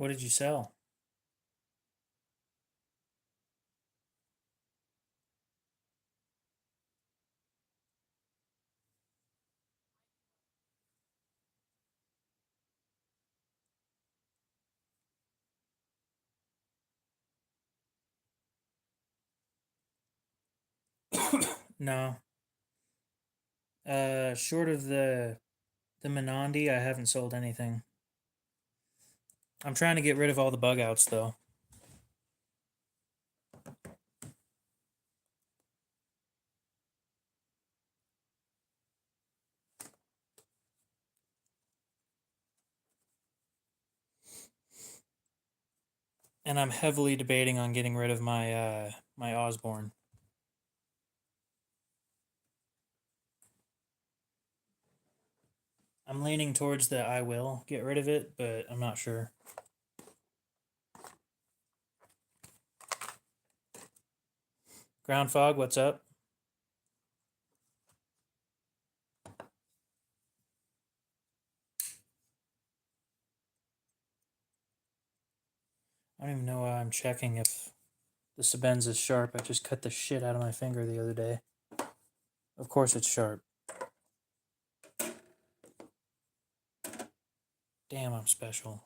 What did you sell? No. Short of the Menandi, I haven't sold anything. I'm trying to get rid of all the bug outs though. And I'm heavily debating on getting rid of my Osborne. I'm leaning towards the I will get rid of it, but I'm not sure. Ground Fog, what's up? I don't even know why I'm checking if the Sebenza is sharp. I just cut the shit out of my finger the other day. Of course it's sharp. Damn, I'm special.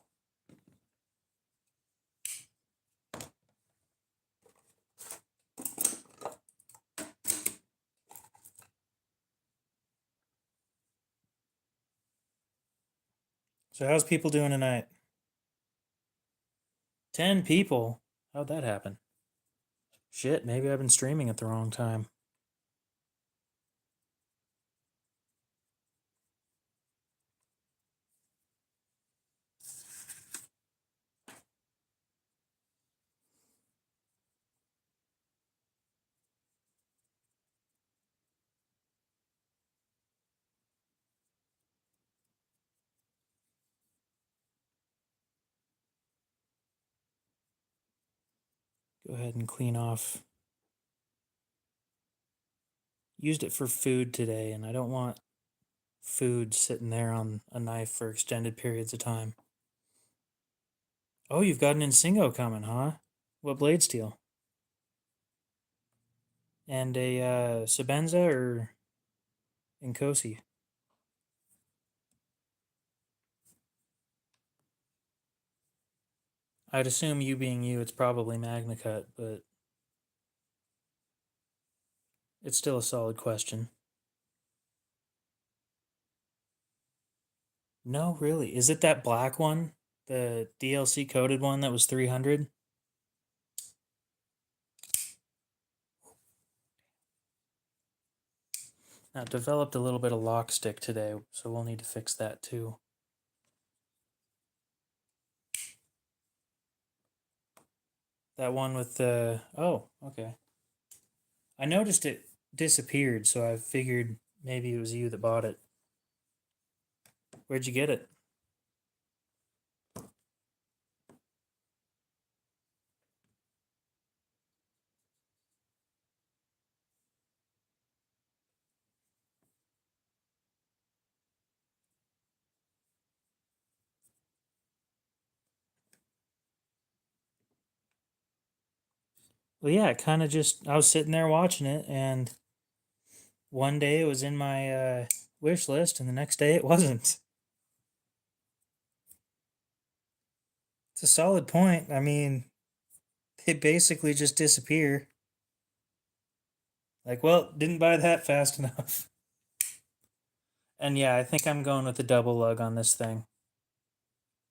So how's people doing tonight? 10 people? How'd that happen? Shit, maybe I've been streaming at the wrong time. Go ahead and clean off. Used it for food today, and I don't want food sitting there on a knife for extended periods of time. Oh, you've got an Insingo coming, huh? What blade steel? And a Sebenza or Inkosi? I'd assume you being you, it's probably Magna Cut, but it's still a solid question. No, really. Is it that black one? The DLC coded one that was 300? Now, it developed a little bit of lock stick today, so we'll need to fix that too. That one with the... Oh, okay. I noticed it disappeared, so I figured maybe it was you that bought it. Where'd you get it? Well, yeah, it kind of just... I was sitting there watching it, and one day it was in my wish list, and the next day it wasn't. It's a solid point. I mean, they basically just disappear. Like, well, didn't buy that fast enough. And yeah, I think I'm going with the double lug on this thing.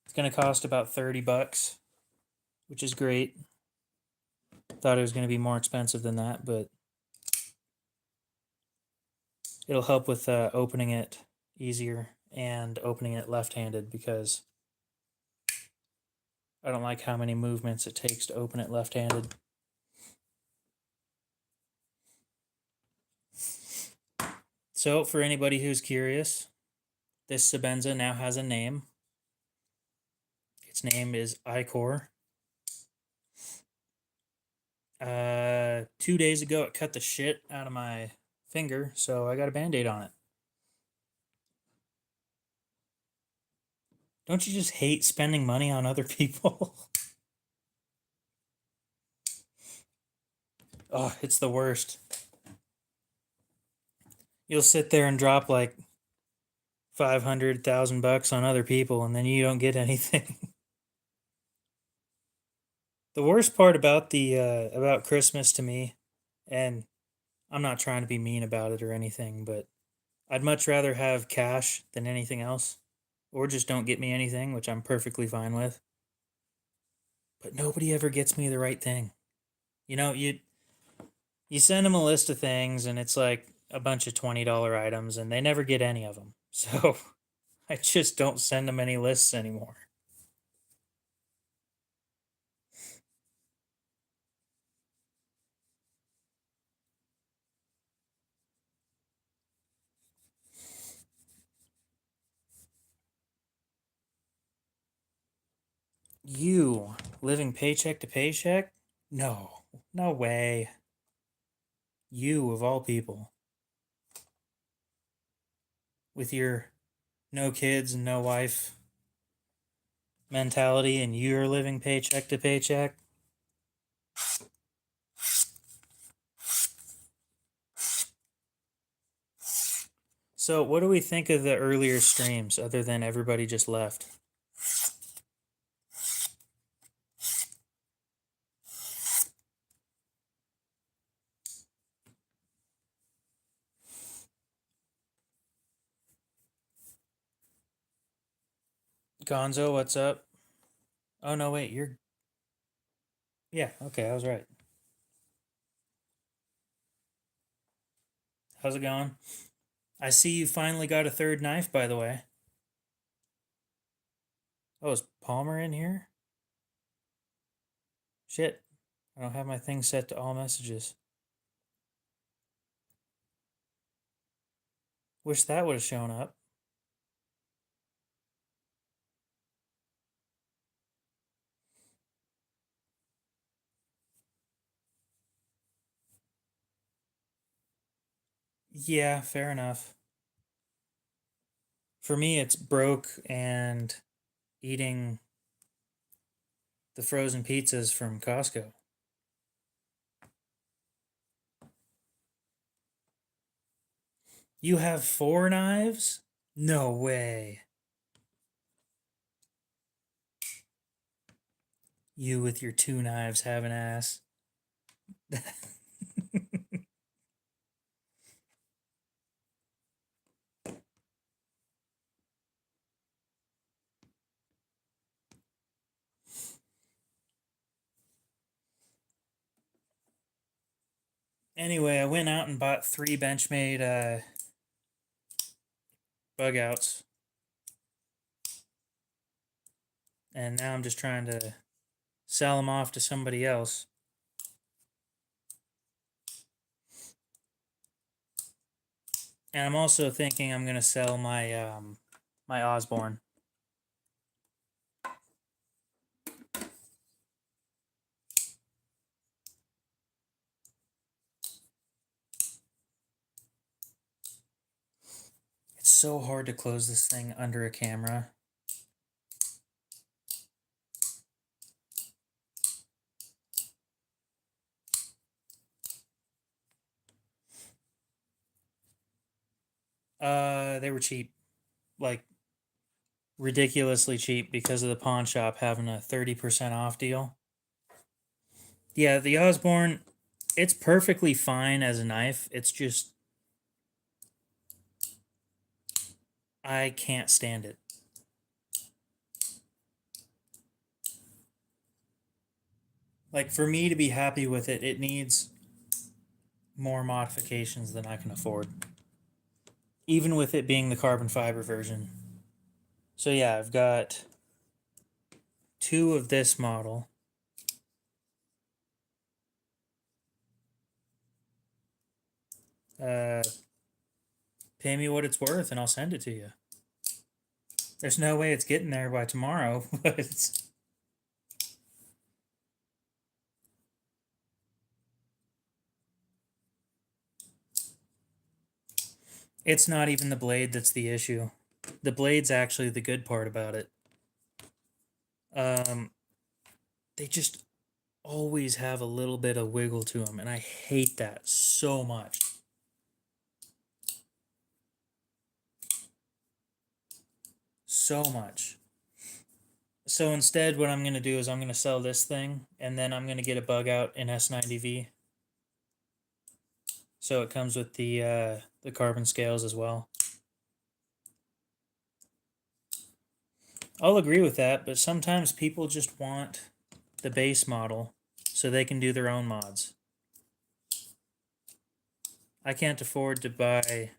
It's going to cost about 30 bucks, which is great. Thought it was going to be more expensive than that, but it'll help with opening it easier and opening it left-handed because I don't like how many movements it takes to open it left-handed. So, for anybody who's curious, this Sebenza now has a name. Its name is Icor. 2 days ago, it cut the shit out of my finger, so I got a band-aid on it. Don't you just hate spending money on other people? Oh, it's the worst. You'll sit there and drop like 500,000 bucks on other people and then you don't get anything. The worst part about the about Christmas to me, and I'm not trying to be mean about it or anything, but I'd much rather have cash than anything else, or just don't get me anything, which I'm perfectly fine with. But nobody ever gets me the right thing. You know, you send them a list of things, and it's like a bunch of $20 items, and they never get any of them. So I just don't send them any lists anymore. You living paycheck to paycheck? No, no way. You, of all people, with your no kids and no wife mentality, and you're living paycheck to paycheck. So, what do we think of the earlier streams other than everybody just left? Gonzo, what's up? Oh, no, wait, you're. Yeah, okay, I was right. How's it going? I see you finally got a third knife, by the way. Oh, is Palmer in here? Shit, I don't have my thing set to all messages. Wish that would have shown up. Yeah, fair enough. For me, it's broke and eating the frozen pizzas from Costco. You have 4 knives? No way. You with your 2 knives have an ass. Anyway, I went out and bought 3 Benchmade bug outs. And now I'm just trying to sell them off to somebody else. And I'm also thinking I'm gonna sell my my Osborne. It's so hard to close this thing under a camera. They were cheap. Like ridiculously cheap because of the pawn shop having a 30% off deal. Yeah, the Osborne, it's perfectly fine as a knife. It's just I can't stand it. Like for me to be happy with it, it needs more modifications than I can afford. Even with it being the carbon fiber version. So yeah, I've got 2 of this model. Pay me what it's worth and I'll send it to you. There's no way it's getting there by tomorrow, but it's not even the blade that's the issue. The blade's actually the good part about it. they just always have a little bit of wiggle to them, and I hate that so much. So much. So instead, what I'm going to do is I'm going to sell this thing, and then I'm going to get a bug out in S90V. So it comes with the carbon scales as well. I'll agree with that, but sometimes people just want the base model so they can do their own mods. I can't afford to buy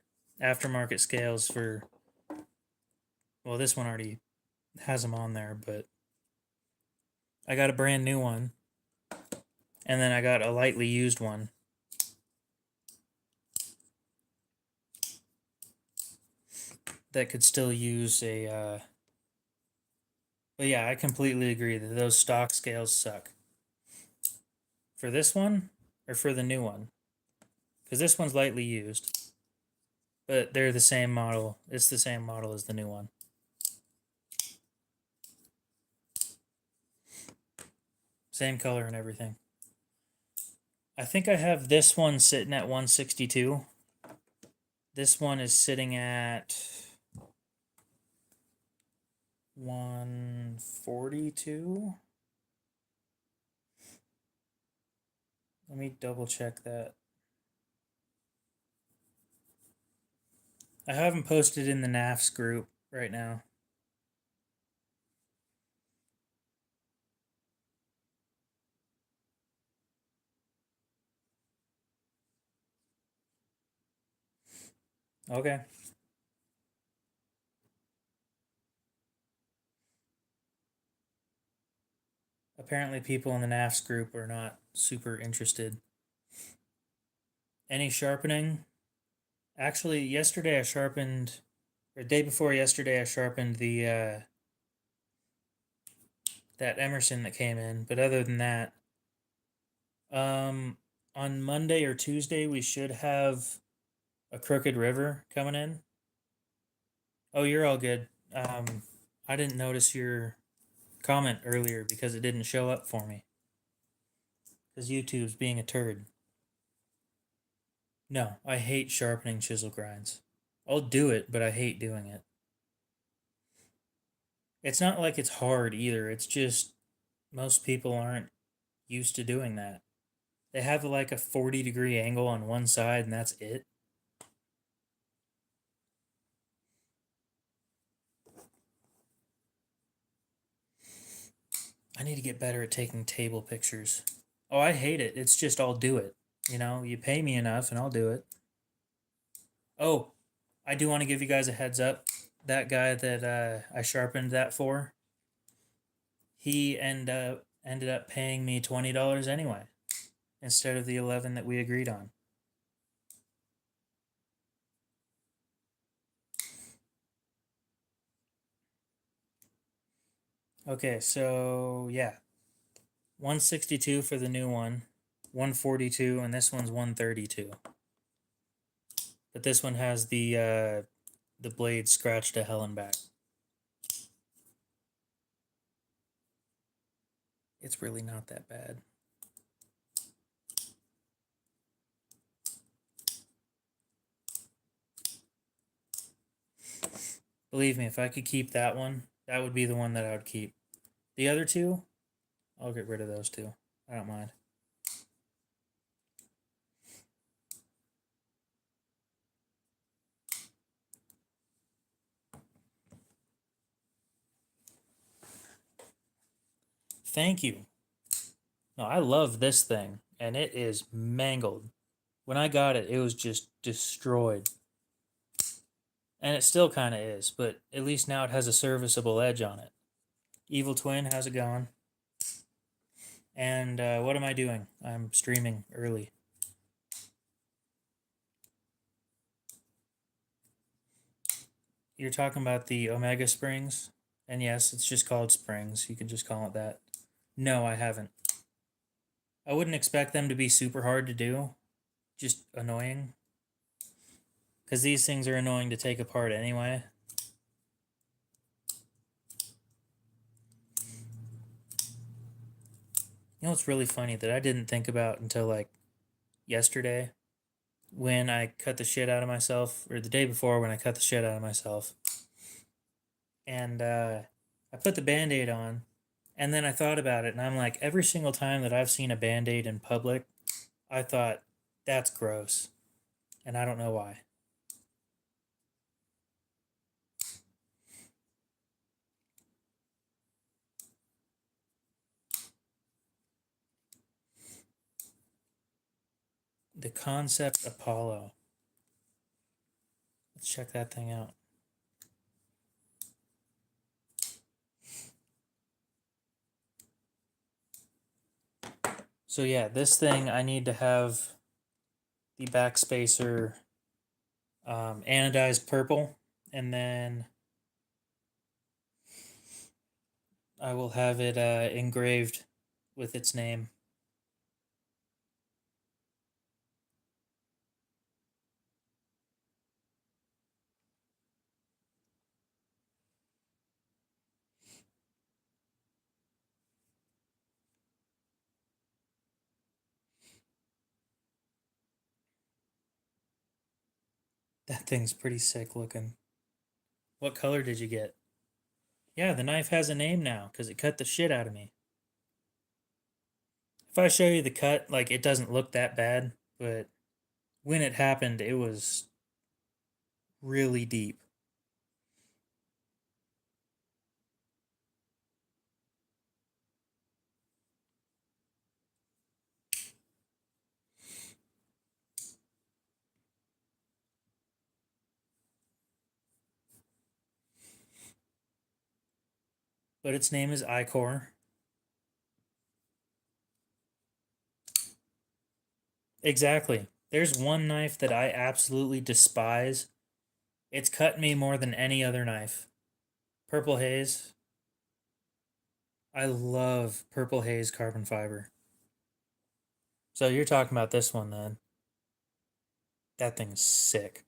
aftermarket scales for, well, this one already has them on there, but I got a brand new one, and then I got a lightly used one. That could still use a, but yeah, I completely agree that those stock scales suck. For this one, or for the new one? Because this one's lightly used, but they're the same model. It's the same model as the new one. Same color and everything. I think I have this one sitting at 162. This one is sitting at 142. Let me double check that. I haven't posted in the NAFS group right now. Okay. Apparently people in the NAFS group are not super interested. Any sharpening? Actually, yesterday I sharpened, or day before yesterday I sharpened the that Emerson that came in. But other than that, on Monday or Tuesday we should have a Crooked River coming in. Oh, you're all good. I didn't notice your comment earlier because it didn't show up for me. Because YouTube's being a turd. No, I hate sharpening chisel grinds. I'll do it, but I hate doing it. It's not like it's hard either. It's just most people aren't used to doing that. They have like a 40-degree angle on one side and that's it. I need to get better at taking table pictures. Oh, I hate it. It's just I'll do it. You know, you pay me enough and I'll do it. Oh, I do want to give you guys a heads up. That guy that I sharpened that for, he ended up paying me $20 anyway, instead of the 11 that we agreed on. Okay, so yeah, 162 for the new one, 142, and this one's 132. But this one has the blade scratched to hell and back. It's really not that bad. Believe me, if I could keep that one, that would be the one that I would keep. The other two, I'll get rid of those two. I don't mind. Thank you. No, I love this thing, and it is mangled. When I got it, it was just destroyed. And it still kind of is, but at least now it has a serviceable edge on it. Evil Twin, how's it going? And what am I doing? I'm streaming early. You're talking about the Omega Springs? And yes, it's just called Springs. You can just call it that. No, I haven't. I wouldn't expect them to be super hard to do. Just annoying. Because these things are annoying to take apart anyway. You know what's really funny that I didn't think about until like yesterday when I cut the shit out of myself, or the day before when I cut the shit out of myself. And I put the band aid on, and then I thought about it, and I'm like, every single time that I've seen a band aid in public, I thought, that's gross. And I don't know why. The Concept Apollo. Let's check that thing out. So yeah, this thing I need to have the backspacer anodized purple, and then I will have it engraved with its name. That thing's pretty sick looking. What color did you get? Yeah, the knife has a name now because it cut the shit out of me. If I show you the cut, like, it doesn't look that bad, but when it happened, it was really deep. But its name is Ichor. Exactly. There's one knife that I absolutely despise. It's cut me more than any other knife. Purple Haze. I love Purple Haze carbon fiber. So you're talking about this one then. That thing's sick.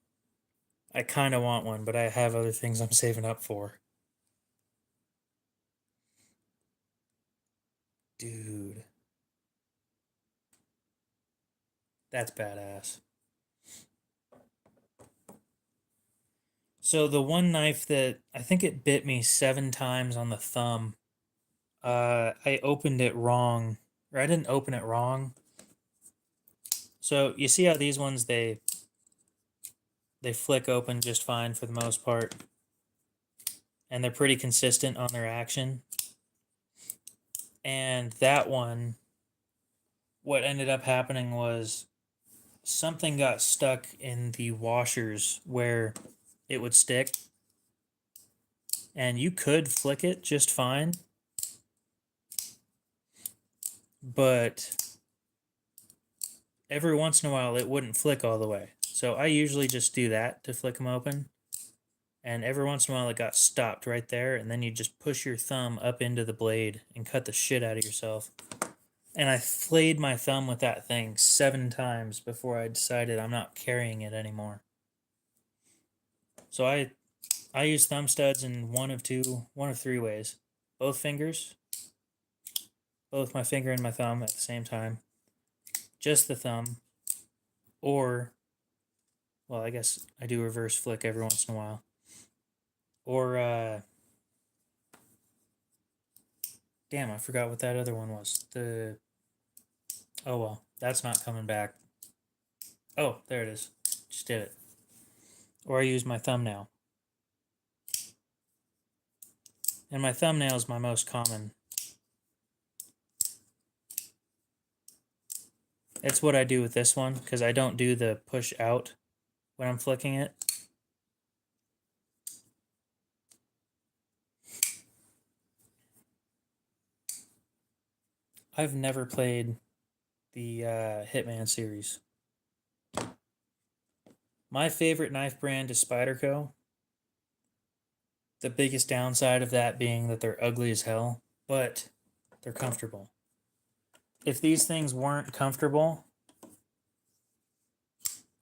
I kind of want one, but I have other things I'm saving up for. Dude. That's badass. So the one knife that I think it bit me 7 times on the thumb, I opened it wrong, or I didn't open it wrong. So you see how these ones they flick open just fine for the most part, and they're pretty consistent on their action. And that one, what ended up happening was something got stuck in the washers where it would stick, and you could flick it just fine, but every once in a while it wouldn't flick all the way. So I usually just do that to flick them open, and every once in a while it got stopped right there, and then you just push your thumb up into the blade and cut the shit out of yourself. And I flayed my thumb with that thing 7 times before I decided I'm not carrying it anymore. So I use thumb studs in one of 3 ways. Both fingers, both my finger and my thumb at the same time. Just the thumb, or, well, I guess I do reverse flick every once in a while. Or, damn, I forgot what that other one was. Oh well, that's not coming back. Oh, there it is. Just did it. Or I use my thumbnail. And my thumbnail is my most common. It's what I do with this one, because I don't do the push out when I'm flicking it. I've never played the Hitman series. My favorite knife brand is Spyderco. The biggest downside of that being that they're ugly as hell, but they're comfortable. If these things weren't comfortable,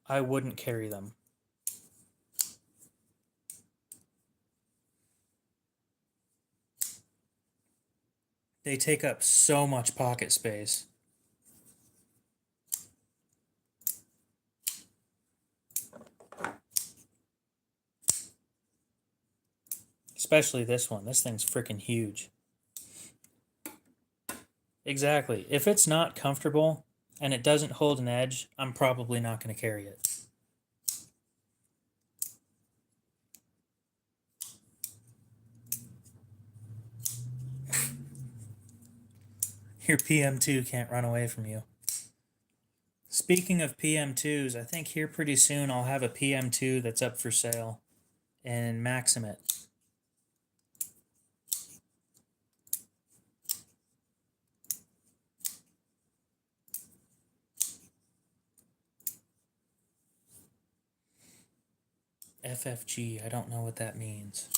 I wouldn't carry them. They take up so much pocket space. Especially this one. This thing's freaking huge. Exactly. If it's not comfortable and it doesn't hold an edge, I'm probably not going to carry it. Your PM2 can't run away from you. Speaking of PM2s, I think here pretty soon I'll have a PM2 that's up for sale in Maximate. FFG, I don't know what that means.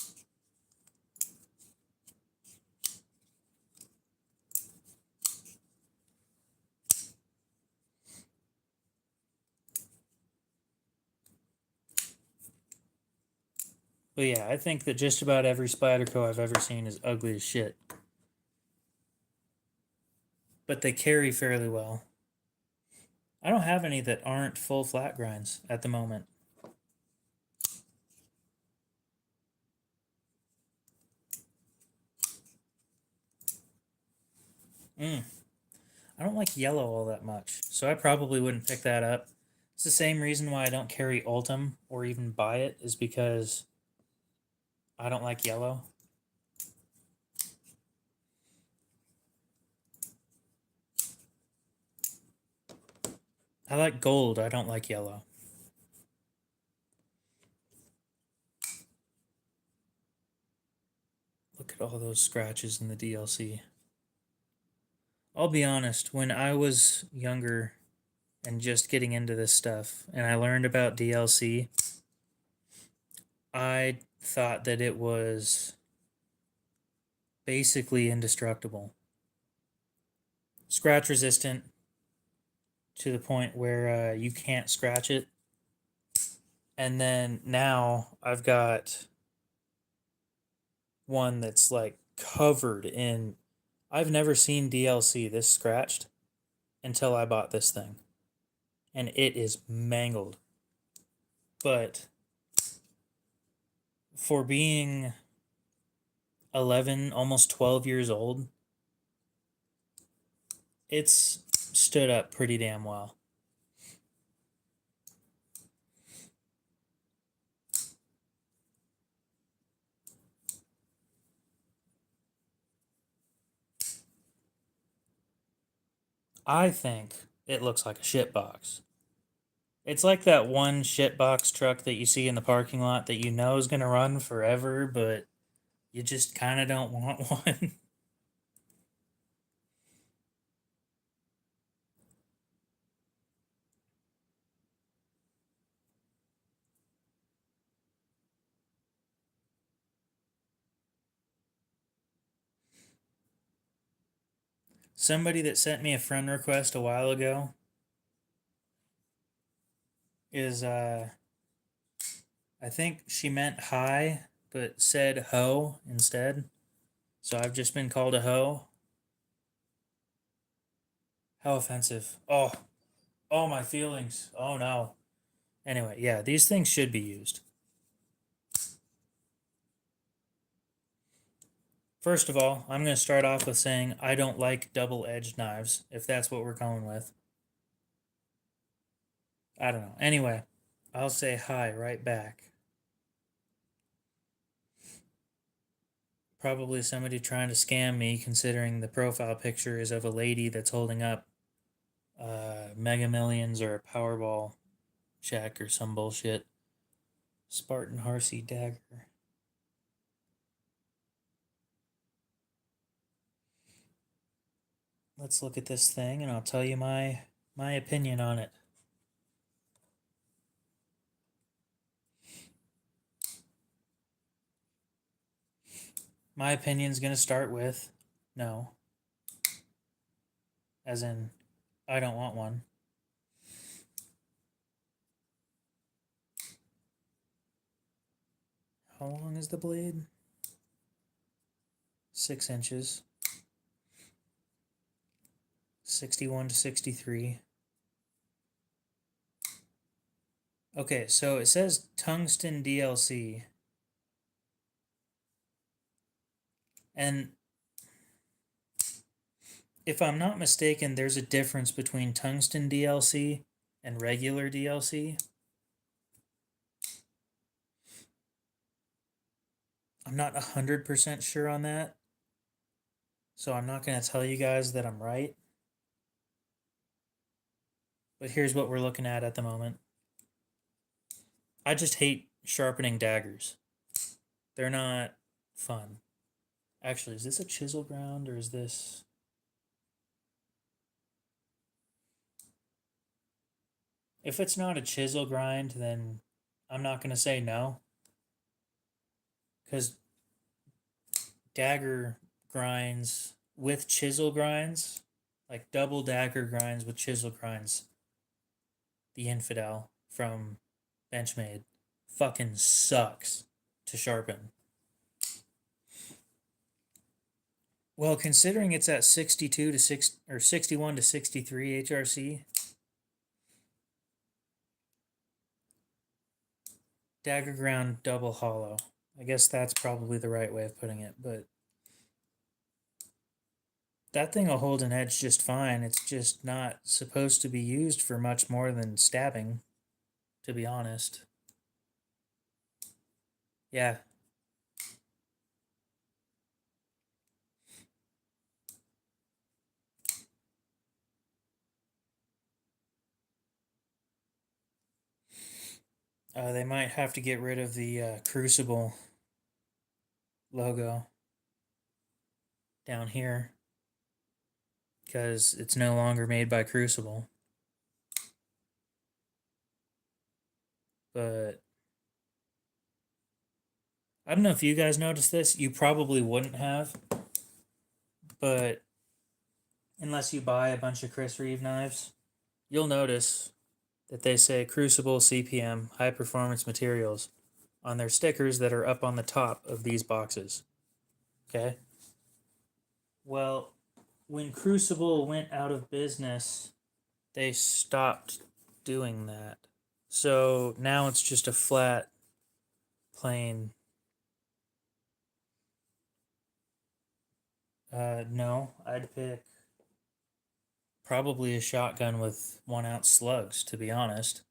But yeah, I think that just about every Spyderco I've ever seen is ugly as shit. But they carry fairly well. I don't have any that aren't full flat grinds at the moment. I don't like yellow all that much, so I probably wouldn't pick that up. It's the same reason why I don't carry Ultim or even buy it, is because I don't like yellow. I like gold, I don't like yellow. Look at all those scratches in the DLC. I'll be honest, when I was younger and just getting into this stuff and I learned about DLC, I thought that it was basically indestructible. Scratch resistant to the point where you can't scratch it. And then now I've got one that's like covered in. I've never seen DLC this scratched until I bought this thing. And it is mangled. But for being 11, almost 12 years old, it's stood up pretty damn well. I think it looks like a shitbox. It's like that one shitbox truck that you see in the parking lot that you know is going to run forever, but you just kind of don't want one. Somebody that sent me a friend request a while ago is, I think she meant hi, but said ho instead. So I've just been called a hoe. How offensive. Oh, my feelings. Oh no. Anyway, yeah, these things should be used. First of all, I'm going to start off with saying I don't like double-edged knives, if that's what we're going with. I don't know. Anyway, I'll say hi right back. Probably somebody trying to scam me, considering the profile picture is of a lady that's holding up Mega Millions or a Powerball check or some bullshit. Spartan Harsey dagger. Let's look at this thing and I'll tell you my opinion on it. My opinion's going to start with no. As in, I don't want one. How long is the blade? 6 inches. 61 to 63. Okay, so it says tungsten DLC. And if I'm not mistaken, there's a difference between tungsten DLC and regular DLC. I'm not 100% sure on that. So I'm not going to tell you guys that I'm right. But here's what we're looking at the moment. I just hate sharpening daggers. They're not fun. Actually, is this a chisel ground or is this... If it's not a chisel grind, then I'm not going to say no. Because dagger grinds with chisel grinds, like double dagger grinds with chisel grinds, the Infidel from Benchmade fucking sucks to sharpen. Well, considering it's at 62 to 6 or 61 to 63 HRC, dagger ground double hollow. I guess that's probably the right way of putting it, but that thing will hold an edge just fine. It's just not supposed to be used for much more than stabbing, to be honest. Yeah. They might have to get rid of the Crucible logo down here because it's no longer made by Crucible. But I don't know if you guys noticed this. You probably wouldn't have. But unless you buy a bunch of Chris Reeve knives, you'll notice that they say Crucible CPM High Performance Materials on their stickers that are up on the top of these boxes. Okay? Well, when Crucible went out of business, they stopped doing that. So now it's just a flat, plain. No, I'd pick probably a shotgun with 1 ounce slugs, to be honest.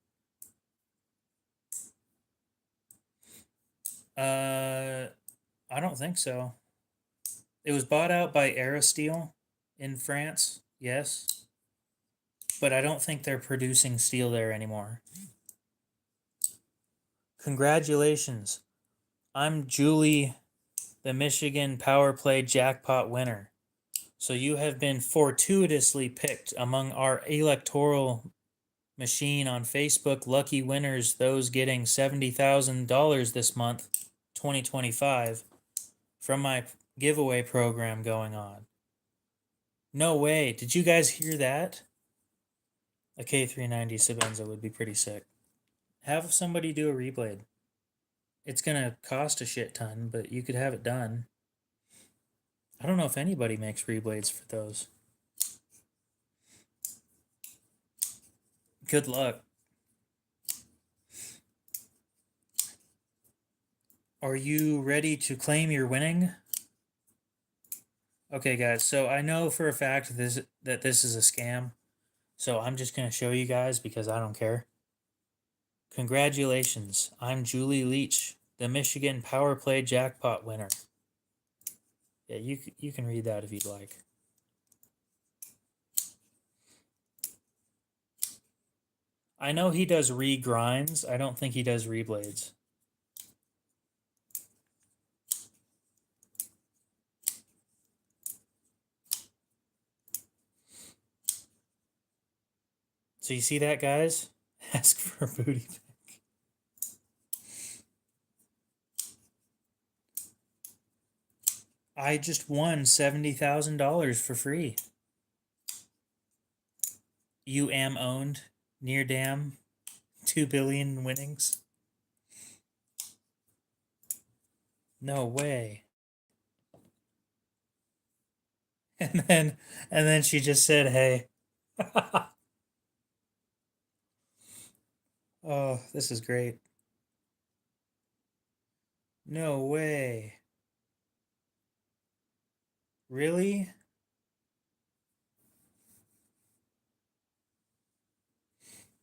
I don't think so. It was bought out by Aerosteel in France, yes. But I don't think they're producing steel there anymore. Congratulations. I'm Julie, the Michigan Power Play jackpot winner. So you have been fortuitously picked among our electoral machine on Facebook lucky winners, those getting $70,000 this month, 2025, from my giveaway program going on. No way. Did you guys hear that? A K390 Sebenza would be pretty sick. Have somebody do a reblade. It's going to cost a shit ton, but you could have it done. I don't know if anybody makes reblades for those. Good luck. Are you ready to claim your winning? Okay, guys, so I know for a fact that this is a scam, so I'm just going to show you guys because I don't care. Congratulations, I'm Julie Leach, the Michigan Power Play jackpot winner. Yeah, you can read that if you'd like. I know he does re-grinds. I don't think he does reblades. So you see that, guys? Ask for a booty pic. I just won $70,000 for free. You am owned. Near damn 2 billion winnings. No way. And then she just said, "Hey, Oh, this is great. No way. Really?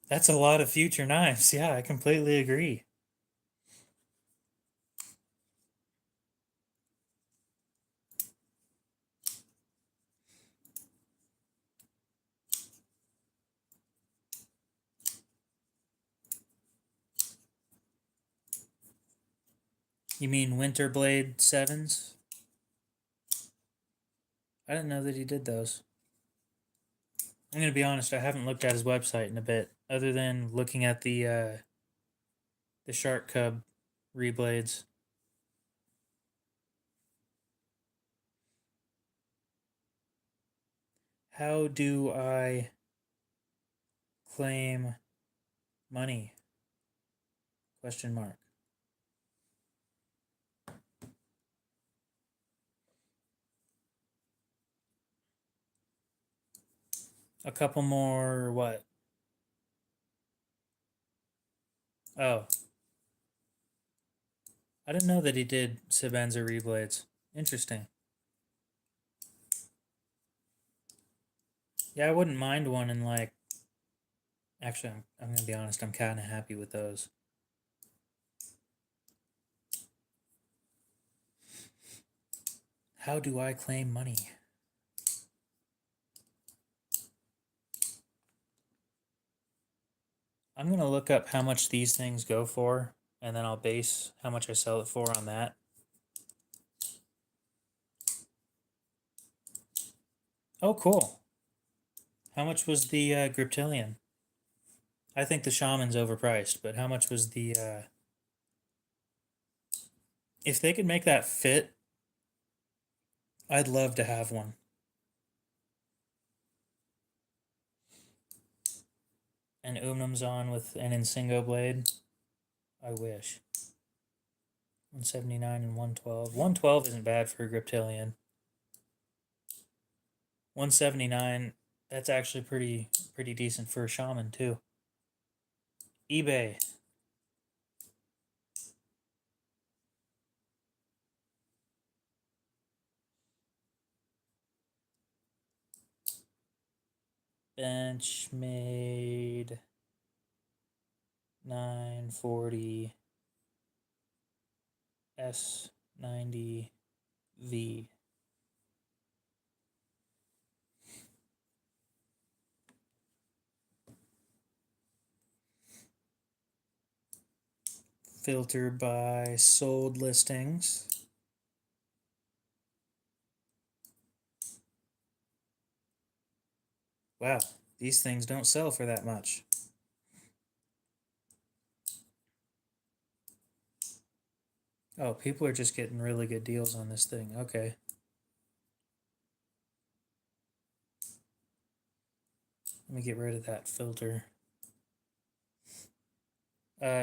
That's a lot of future knives. Yeah, I completely agree. You mean Winterblade 7s? I didn't know that he did those. I'm gonna be honest, I haven't looked at his website in a bit, other than looking at the Shark Cub reblades. How do I claim money? Question mark. A couple more what? Oh, I didn't know that he did Sebenza reblades. Interesting. Yeah, I wouldn't mind one in like. Actually, I'm gonna be honest. I'm kind of happy with those. How do I claim money? I'm gonna look up how much these things go for, and then I'll base how much I sell it for on that. Oh, cool. How much was the Griptilian? I think the Shaman's overpriced, but how much was the? If they could make that fit, I'd love to have one. An Umnum's on with an Insingo blade. I wish. 179 and 112. 112 isn't bad for a Griptilian. 179, that's actually pretty decent for a Shaman too. eBay. Benchmade 940 S90V. Filter by sold listings. Wow, these things don't sell for that much. Oh, people are just getting really good deals on this thing. Okay. Let me get rid of that filter.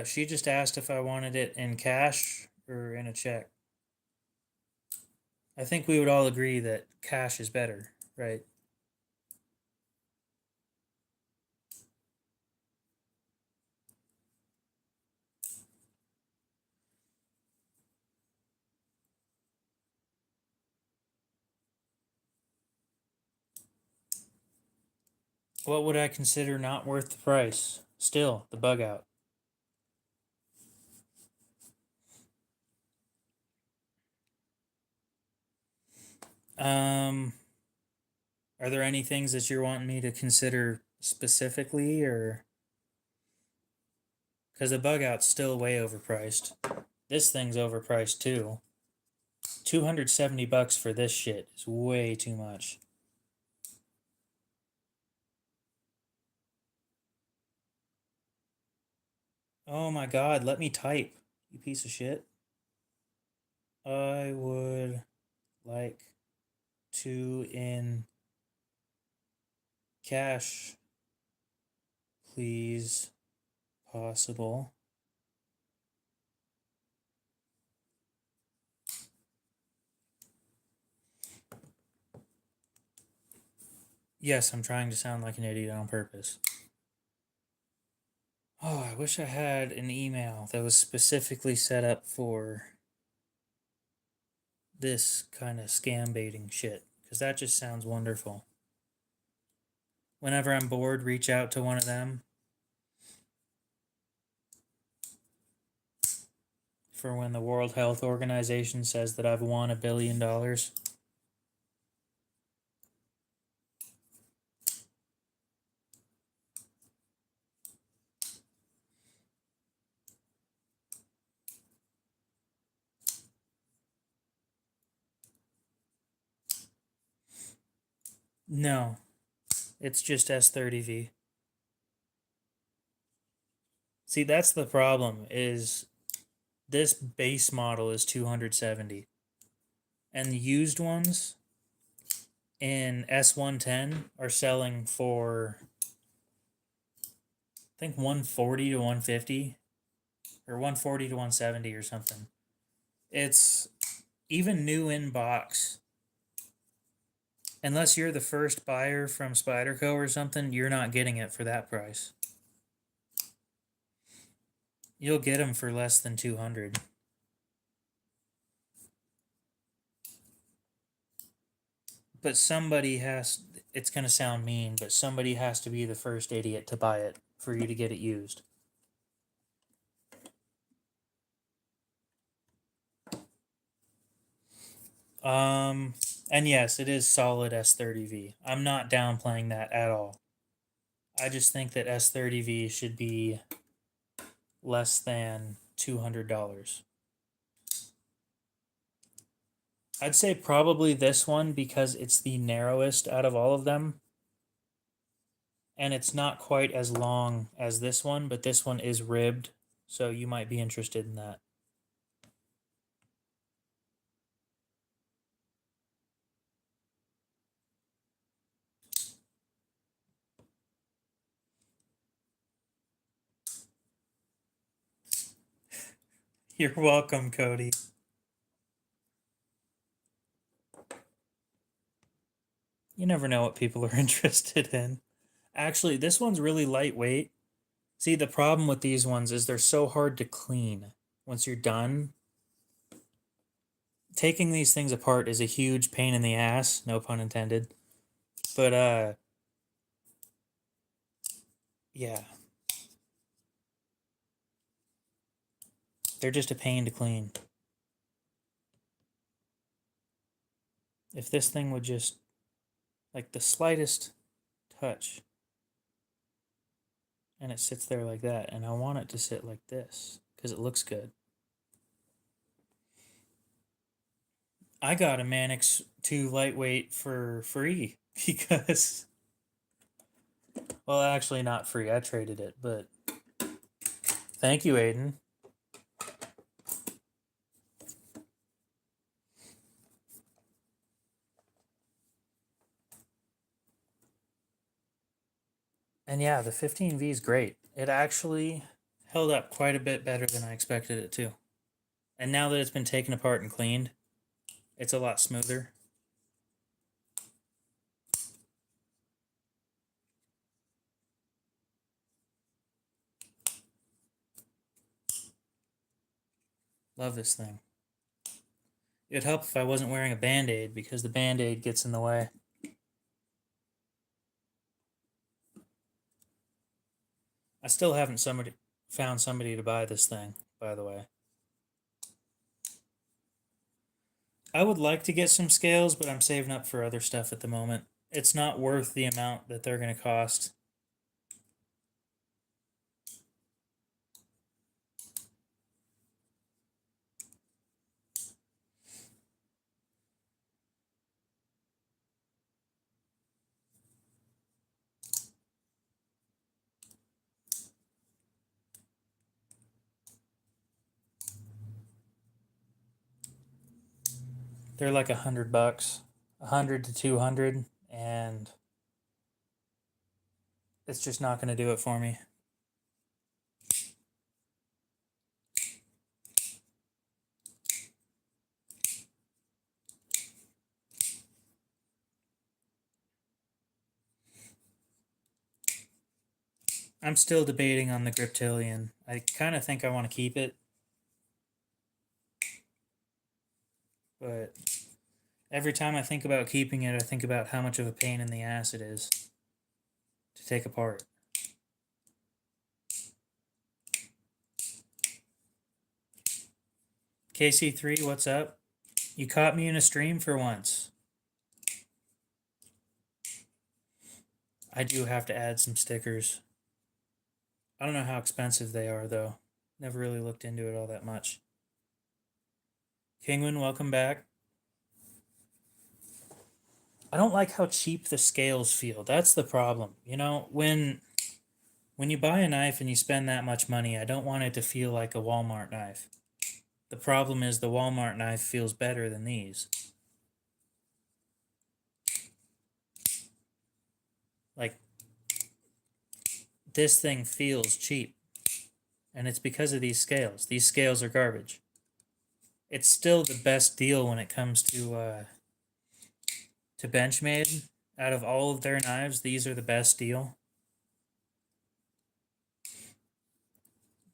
She just asked if I wanted it in cash or in a check. I think we would all agree that cash is better, right? What would I consider not worth the price? Still, the bug out. Um, are there any things that you're wanting me to consider specifically, or because the bug out's still way overpriced? This thing's overpriced too. 270 bucks for this shit is way too much. Oh my god, let me type, you piece of shit. I would like to in cash, please, possible. Yes, I'm trying to sound like an idiot on purpose. Oh, I wish I had an email that was specifically set up for this kind of scam baiting shit, because that just sounds wonderful. Whenever I'm bored, reach out to one of them for when the World Health Organization says that I've won $1 billion. No, it's just S30V. See, that's the problem, is this base model is 270. And the used ones in S110 are selling for, I think, 140 to 150 or 140 to 170 or something. It's even new in box. Unless you're the first buyer from Spyderco or something, you're not getting it for that price. You'll get them for less than 200. But somebody has, it's going to sound mean, but somebody has to be the first idiot to buy it for you to get it used. And yes, it is solid S30V. I'm not downplaying that at all. I just think that S30V should be less than $200. I'd say probably this one because it's the narrowest out of all of them. And it's not quite as long as this one, but this one is ribbed, so you might be interested in that. You're welcome, Cody. You never know what people are interested in. Actually, this one's really lightweight. See, the problem with these ones is they're so hard to clean. Once you're done, taking these things apart is a huge pain in the ass, no pun intended. But yeah. They're just a pain to clean. If this thing would just, like, the slightest touch, and it sits there like that, and I want it to sit like this because it looks good. I got a Manix 2 lightweight for free because, well, actually not free. I traded it, but thank you, Aiden. And yeah, the 15V is great. It actually held up quite a bit better than I expected it to. And now that it's been taken apart and cleaned, it's a lot smoother. Love this thing. It'd help if I wasn't wearing a Band-Aid because the Band-Aid gets in the way. I still haven't found somebody to buy this thing, by the way. I would like to get some scales, but I'm saving up for other stuff at the moment. It's not worth the amount that they're going to cost. They're like $100, 100 to 200, and it's just not going to do it for me. I'm still debating on the Griptilian. I kind of think I want to keep it, but every time I think about keeping it, I think about how much of a pain in the ass it is to take apart. KC3, what's up? You caught me in a stream for once. I do have to add some stickers. I don't know how expensive they are, though. Never really looked into it all that much. Kingwin, welcome back. I don't like how cheap the scales feel. That's the problem. You know, when you buy a knife and you spend that much money, I don't want it to feel like a Walmart knife. The problem is the Walmart knife feels better than these. Like, this thing feels cheap. And it's because of these scales. These scales are garbage. It's still the best deal when it comes to Benchmade. Out of all of their knives, these are the best deal.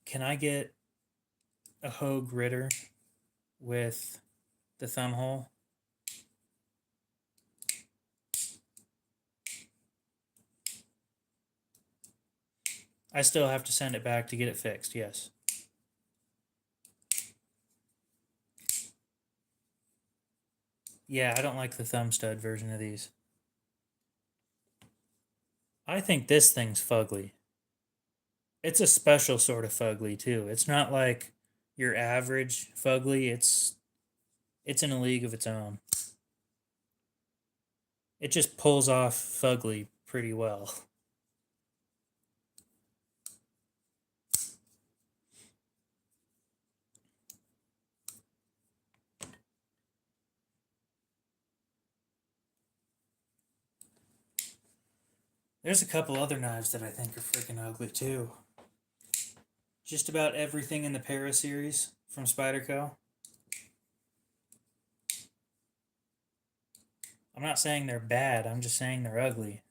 Can I get a Hogue Ritter with the thumb hole? I still have to send it back to get it fixed, yes. Yeah, I don't like the thumb stud version of these. I think this thing's fugly. It's a special sort of fugly, too. It's not like your average fugly. It's in a league of its own. It just pulls off fugly pretty well. There's a couple other knives that I think are freaking ugly too. Just about everything in the Para series from Spyderco. I'm not saying they're bad, I'm just saying they're ugly.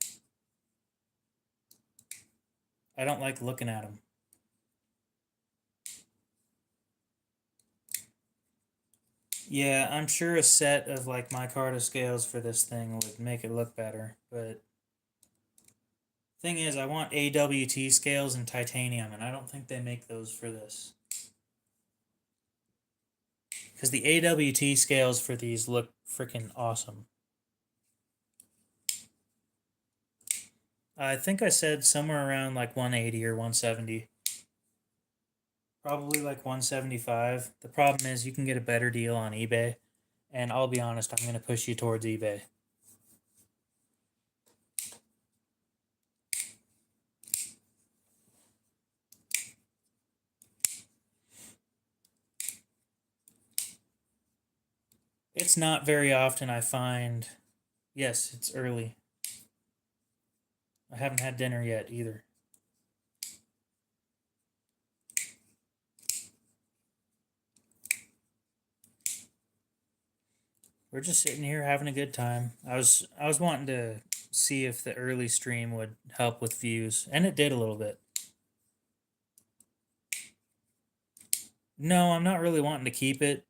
I don't like looking at them. Yeah, I'm sure a set of like micarta scales for this thing would make it look better, but thing is, I want AWT scales in titanium, and I don't think they make those for this. Because the AWT scales for these look freaking awesome. I think I said somewhere around like 180 or 170. Probably like 175. The problem is you can get a better deal on eBay, and I'll be honest, I'm going to push you towards eBay. It's not very often I find. Yes, it's early. I haven't had dinner yet either. We're just sitting here having a good time. I was wanting to see if the early stream would help with views, and it did a little bit. No, I'm not really wanting to keep it.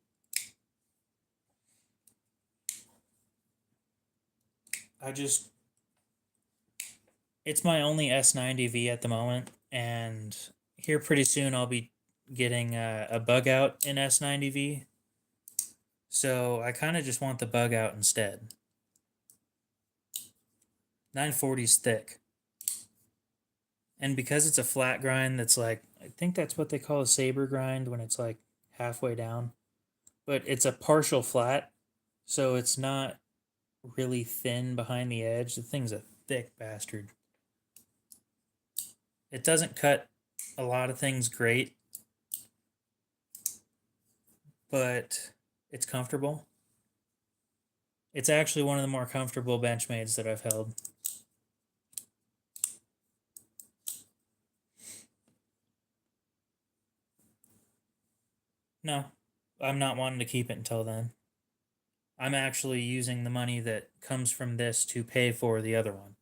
It's my only S90V at the moment, and here pretty soon I'll be getting a bug out in S90V. So I kind of just want the bug out instead. 940's thick. And because it's a flat grind that's like, I think that's what they call a saber grind when it's like halfway down. But it's a partial flat, so it's not really thin behind the edge. The thing's a thick bastard. It doesn't cut a lot of things great, but it's comfortable. It's actually one of the more comfortable Benchmades that I've held. No, I'm not wanting to keep it until then. I'm actually using the money that comes from this to pay for the other one.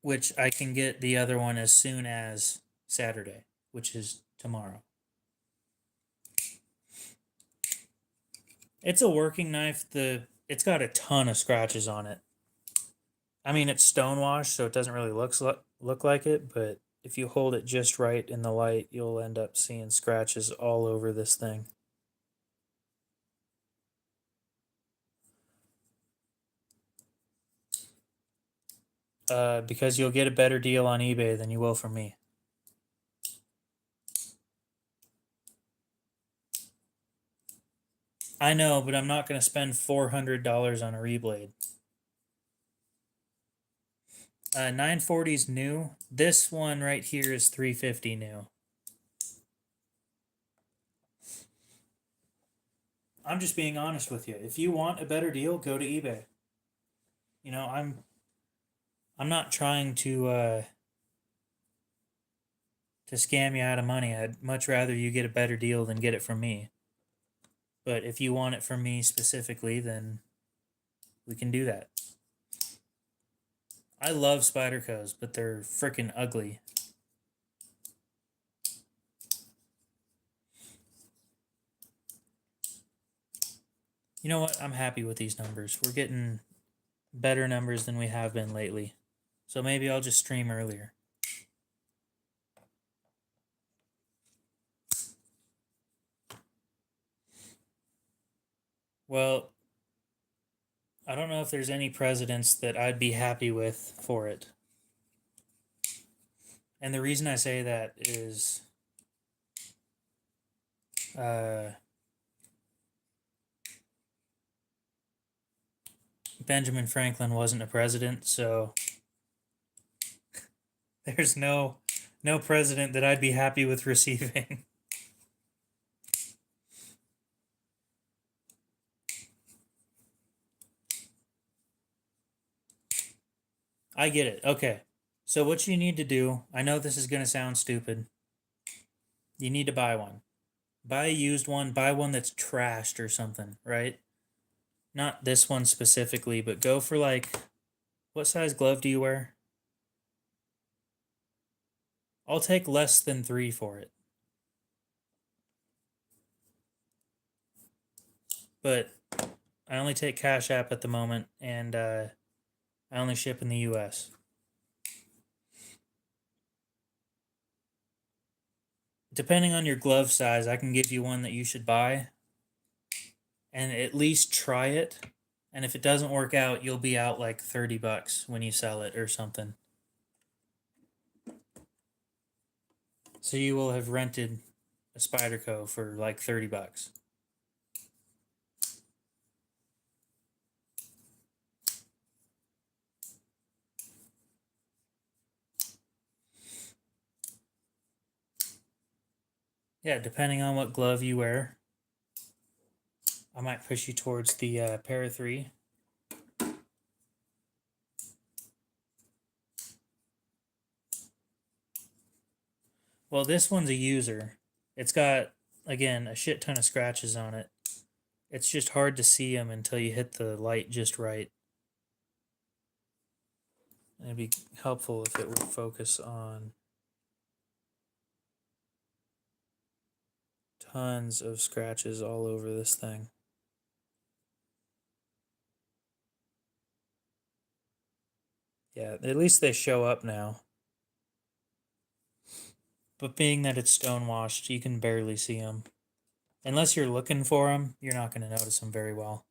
which I can get the other one as soon as Saturday, which is tomorrow. It's a working knife. It's got a ton of scratches on it. I mean, it's stonewashed, so it doesn't really look like it, but if you hold it just right in the light, you'll end up seeing scratches all over this thing. Because you'll get a better deal on eBay than you will from me. I know, but I'm not going to spend $400 on a reblade. 940 is new. This one right here is $350 new. I'm just being honest with you. If you want a better deal, go to eBay. You know, I'm not trying to scam you out of money. I'd much rather you get a better deal than get it from me. But if you want it from me specifically, then we can do that. I love Spydercos, but they're freaking ugly. You know what? I'm happy with these numbers. We're getting better numbers than we have been lately. So maybe I'll just stream earlier. Well, I don't know if there's any presidents that I'd be happy with for it. And the reason I say that is Benjamin Franklin wasn't a president, so there's no president that I'd be happy with receiving. I get it. Okay. So what you need to do, I know this is going to sound stupid. You need to buy one. Buy a used one, buy one that's trashed or something, right? Not this one specifically, but go for like, what size glove do you wear? I'll take less than 3 for it. But I only take Cash App at the moment, and I only ship in the US. Depending on your glove size, I can give you one that you should buy and at least try it. And if it doesn't work out, you'll be out like $30 when you sell it or something. So you will have rented a Spyderco for like $30. Yeah, depending on what glove you wear, I might push you towards the Para 3. Well, this one's a user. It's got, again, a shit ton of scratches on it. It's just hard to see them until you hit the light just right. It'd be helpful if it would focus on tons of scratches all over this thing. Yeah, at least they show up now. But being that it's stonewashed, you can barely see them. Unless you're looking for them, you're not going to notice them very well.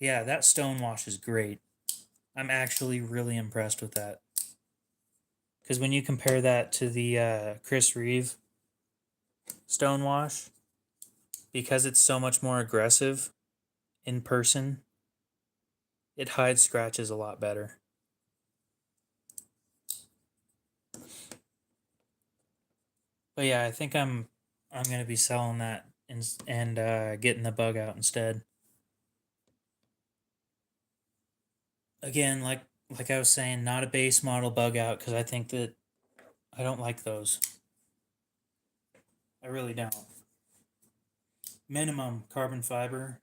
Yeah, that stonewash is great. I'm actually really impressed with that. Because when you compare that to the Chris Reeve stonewash, because it's so much more aggressive in person, it hides scratches a lot better. But yeah, I think I'm gonna be selling that and getting the bug out instead. Again, like I was saying, not a base model bug out because I think that I don't like those. I really don't. Minimum carbon fiber.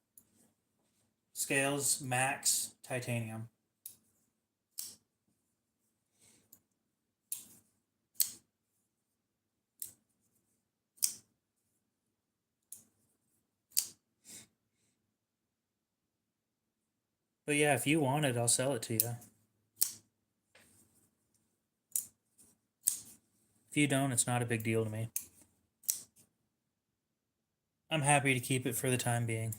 Scales max titanium. But yeah, if you want it, I'll sell it to you. If you don't, it's not a big deal to me. I'm happy to keep it for the time being.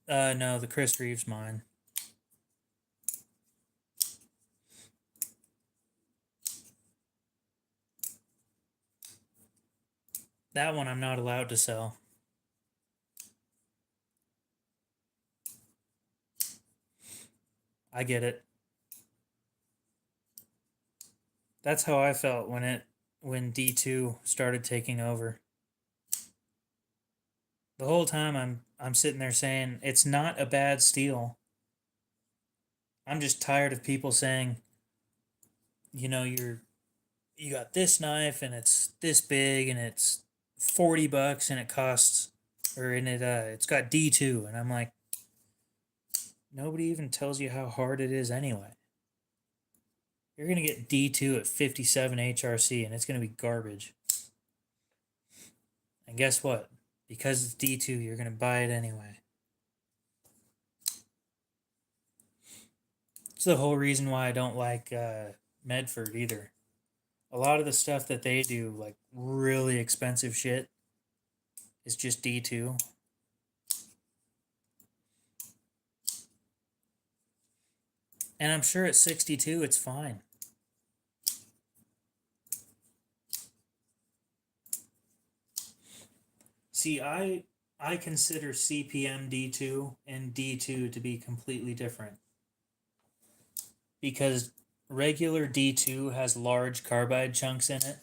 No, the Chris Reeves mine. That one I'm not allowed to sell. I get it. That's how I felt when D2 started taking over. The whole time I'm sitting there saying it's not a bad steel. I'm just tired of people saying, you got this knife and it's this big and it's $40 and it costs or in it's got D2 and I'm like, nobody even tells you how hard it is anyway. You're going to get D2 at 57 HRC and it's going to be garbage. And guess what? Because it's D2, you're going to buy it anyway. It's the whole reason why I don't like Medford either. A lot of the stuff that they do, like really expensive shit, is just D2. And I'm sure at 62 it's fine. See, I consider CPM D2 and D2 to be completely different. Because regular D2 has large carbide chunks in it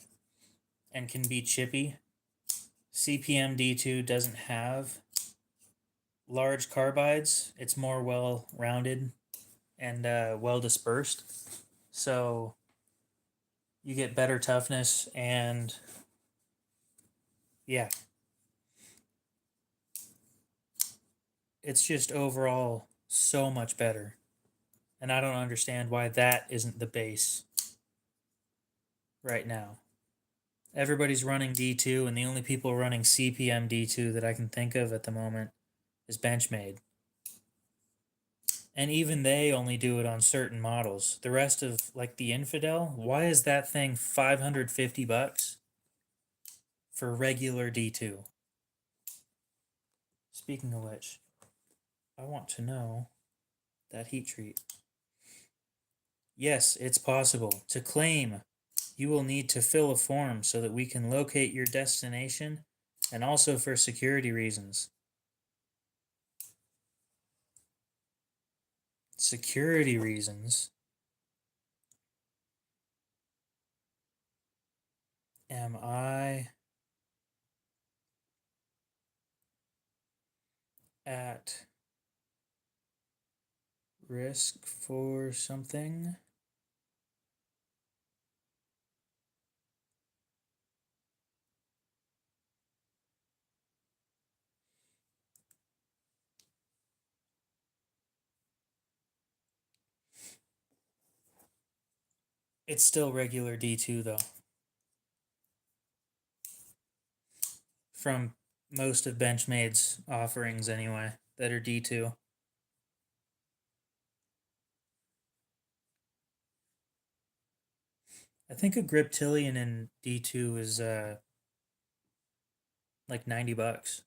and can be chippy. CPM D2 doesn't have large carbides. It's more well rounded and well dispersed. So you get better toughness and yeah. It's just overall so much better. And I don't understand why that isn't the base right now. Everybody's running D2, and the only people running CPM D2 that I can think of at the moment is Benchmade. And even they only do it on certain models. The rest of, like the Infidel, why is that thing $550 for regular D2? Speaking of which, I want to know that heat treat. Yes, it's possible. To claim, you will need to fill a form so that we can locate your destination and also for security reasons. Security reasons? Am I at risk for something? It's still regular D2 though. From most of Benchmade's offerings anyway, that are D2. I think a Griptilian in D2 is like $90.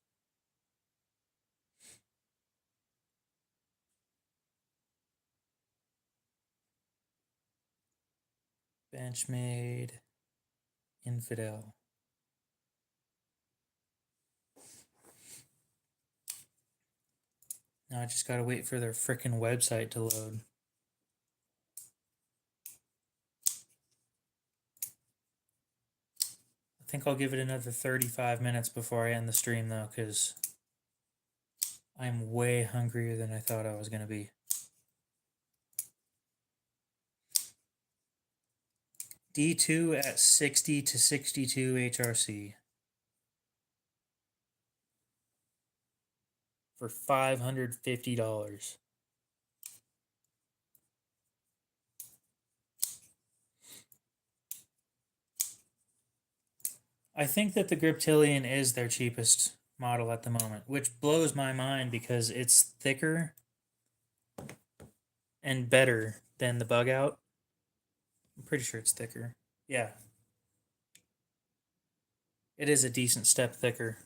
Benchmade Infidel. Now I just gotta wait for their frickin' website to load. I think I'll give it another 35 minutes before I end the stream though, because I'm way hungrier than I thought I was gonna be. D2 at 60 to 62 HRC for $550. I think that the Griptilian is their cheapest model at the moment, which blows my mind because it's thicker and better than the Bug Out. I'm pretty sure it's thicker. Yeah. It is a decent step thicker.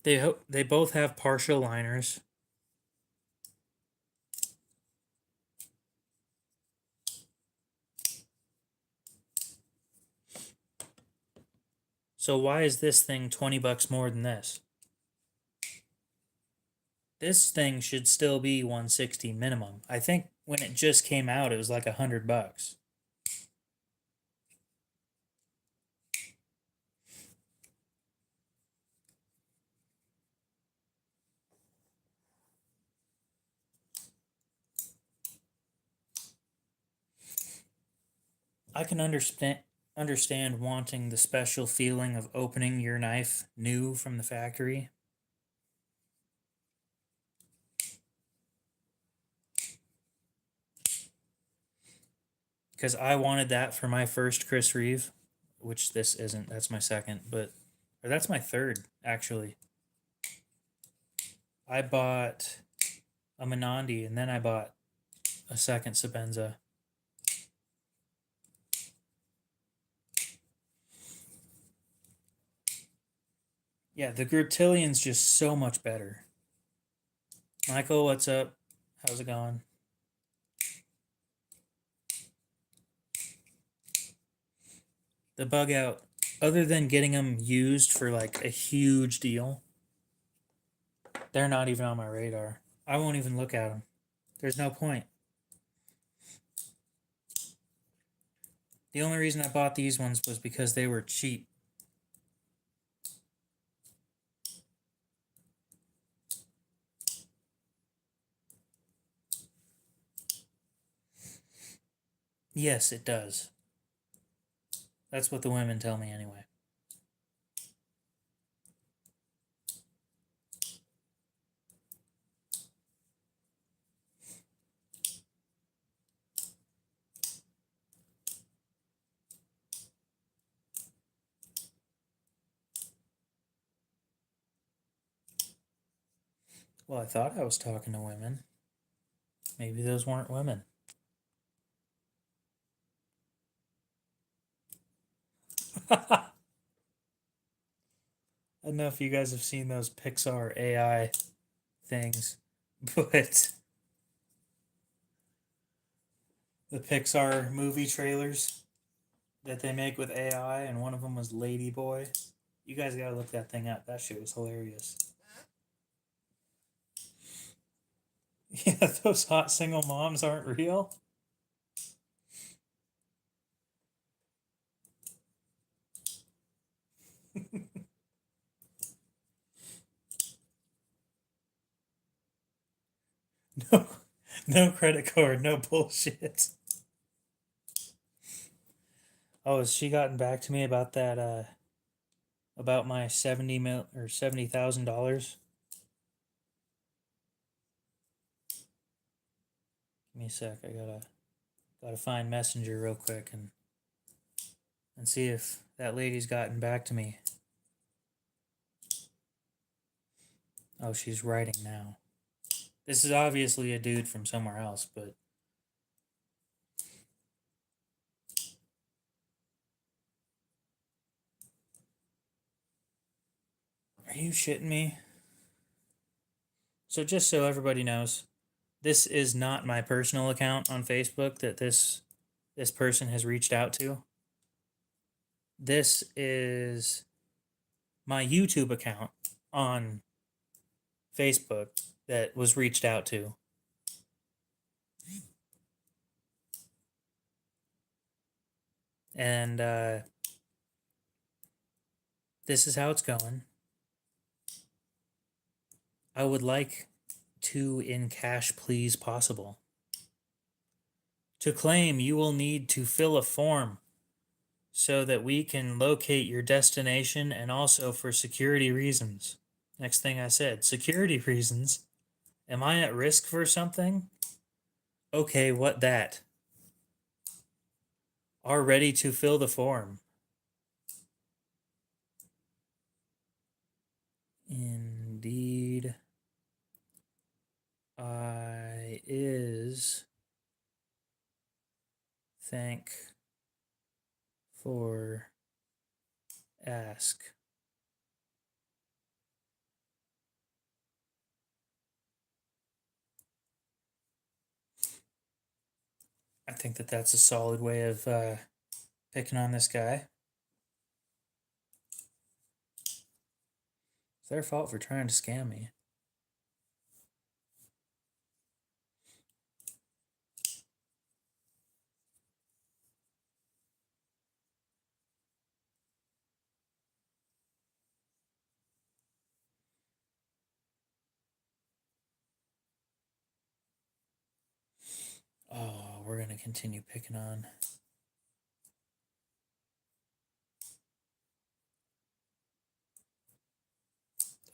They both have partial liners. So why is this thing 20 bucks more than this? This thing should still be 160 minimum. I think when it just came out, it was like $100. I can understand wanting the special feeling of opening your knife new from the factory. Because I wanted that for my first Chris Reeve, which this isn't. That's my second, or that's my third, actually. I bought a Menandi and then I bought a second Sebenza. Yeah, the Griptilian's just so much better. Michael, what's up? How's it going? The Bug Out, other than getting them used for like a huge deal, they're not even on my radar. I won't even look at them. There's no point. The only reason I bought these ones was because they were cheap. Yes, it does. That's what the women tell me anyway. Well, I thought I was talking to women. Maybe those weren't women. I don't know if you guys have seen those Pixar AI things, but the Pixar movie trailers that they make with AI, and one of them was Lady Boy. You guys gotta look that thing up. That shit was hilarious. Yeah, those hot single moms aren't real. No, no credit card, no bullshit. Oh, has she gotten back to me about that? About my $70,000? Give me a sec. I gotta find Messenger real quick and see if that lady's gotten back to me. Oh, she's writing now. This is obviously a dude from somewhere else, but are you shitting me? So just so everybody knows, this is not my personal account on Facebook that this person has reached out to. This is my YouTube account on Facebook that was reached out to. And this is how it's going. I would like to in cash please possible. To claim, you will need to fill a form so that we can locate your destination and also for security reasons. Next thing I said, security reasons. Am I at risk for something? Okay, what that? are ready to fill the form. Indeed, I is thank for ask. I think that that's a solid way of picking on this guy. It's their fault for trying to scam me. Oh, we're going to continue picking on.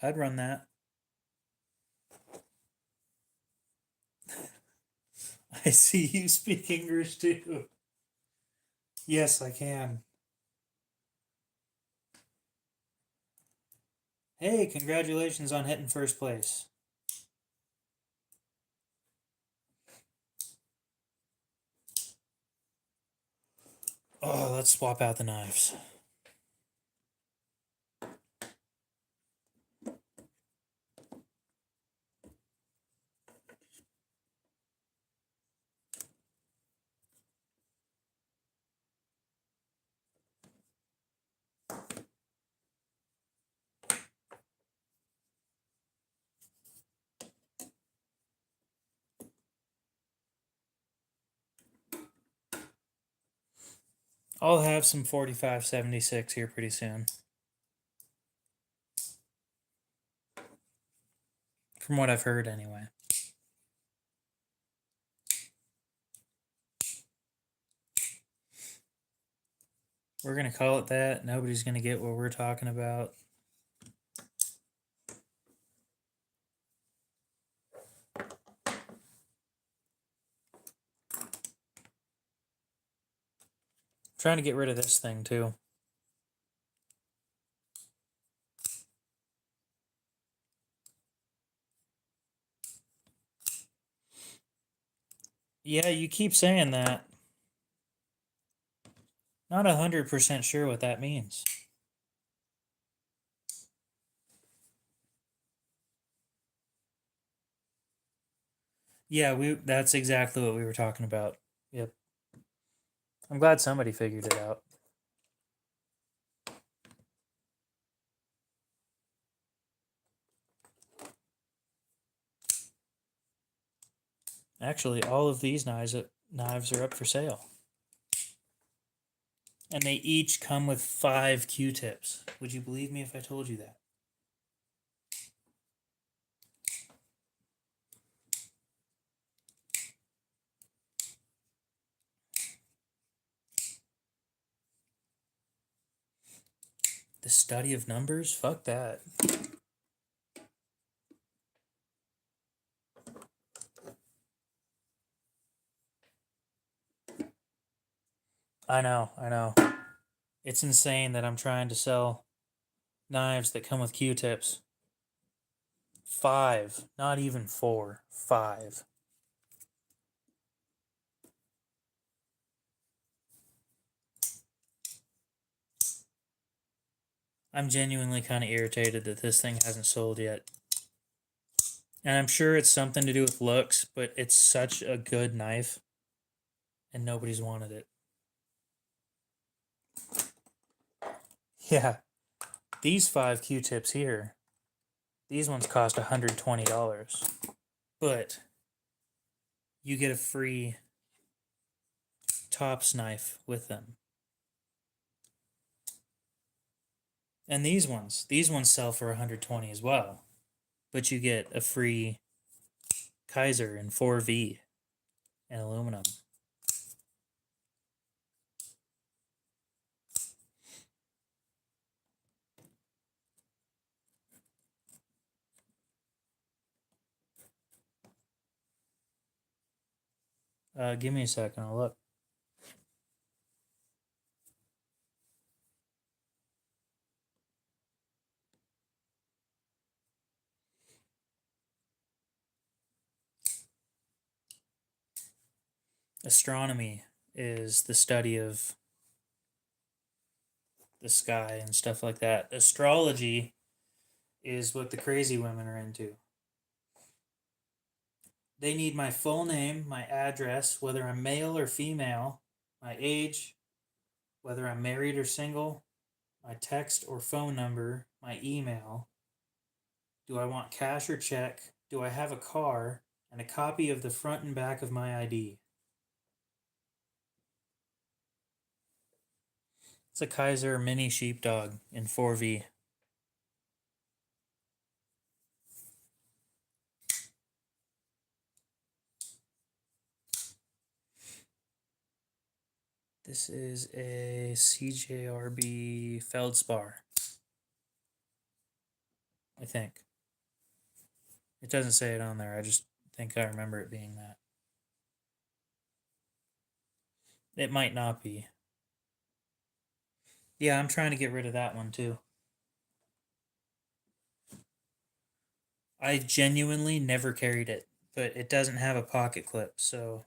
I'd run that. I see you speak English too. Yes, I can. Hey, congratulations on hitting first place. Oh, let's swap out the knives. I'll have some 4576 here pretty soon. From what I've heard, anyway. We're going to call it that. Nobody's going to get what we're talking about. Trying to get rid of this thing, too. Yeah, you keep saying that. Not 100% sure what that means. Yeah, that's exactly what we were talking about. Yep. I'm glad somebody figured it out. Actually, all of these knives are up for sale. And they each come with 5 Q-tips. Would you believe me if I told you that? The study of numbers? Fuck that. I know. It's insane that I'm trying to sell knives that come with Q-tips. 5, not even 4, 5. I'm genuinely kind of irritated that this thing hasn't sold yet. And I'm sure it's something to do with looks, but it's such a good knife and nobody's wanted it. Yeah. These 5 Q-tips here, these ones cost $120. But you get a free tops knife with them. And these ones sell for 120 as well. But you get a free Kaiser in 4V and aluminum. Give me a second, I'll look. Astronomy is the study of the sky and stuff like that. Astrology is what the crazy women are into. They need my full name, my address, whether I'm male or female, my age, whether I'm married or single, my text or phone number, my email. Do I want cash or check? Do I have a car? And a copy of the front and back of my ID. It's a Kaiser mini sheepdog in 4V. This is a CJRB Feldspar, I think. It doesn't say it on there. I just think I remember it being that. It might not be. Yeah, I'm trying to get rid of that one too. I genuinely never carried it, but it doesn't have a pocket clip, so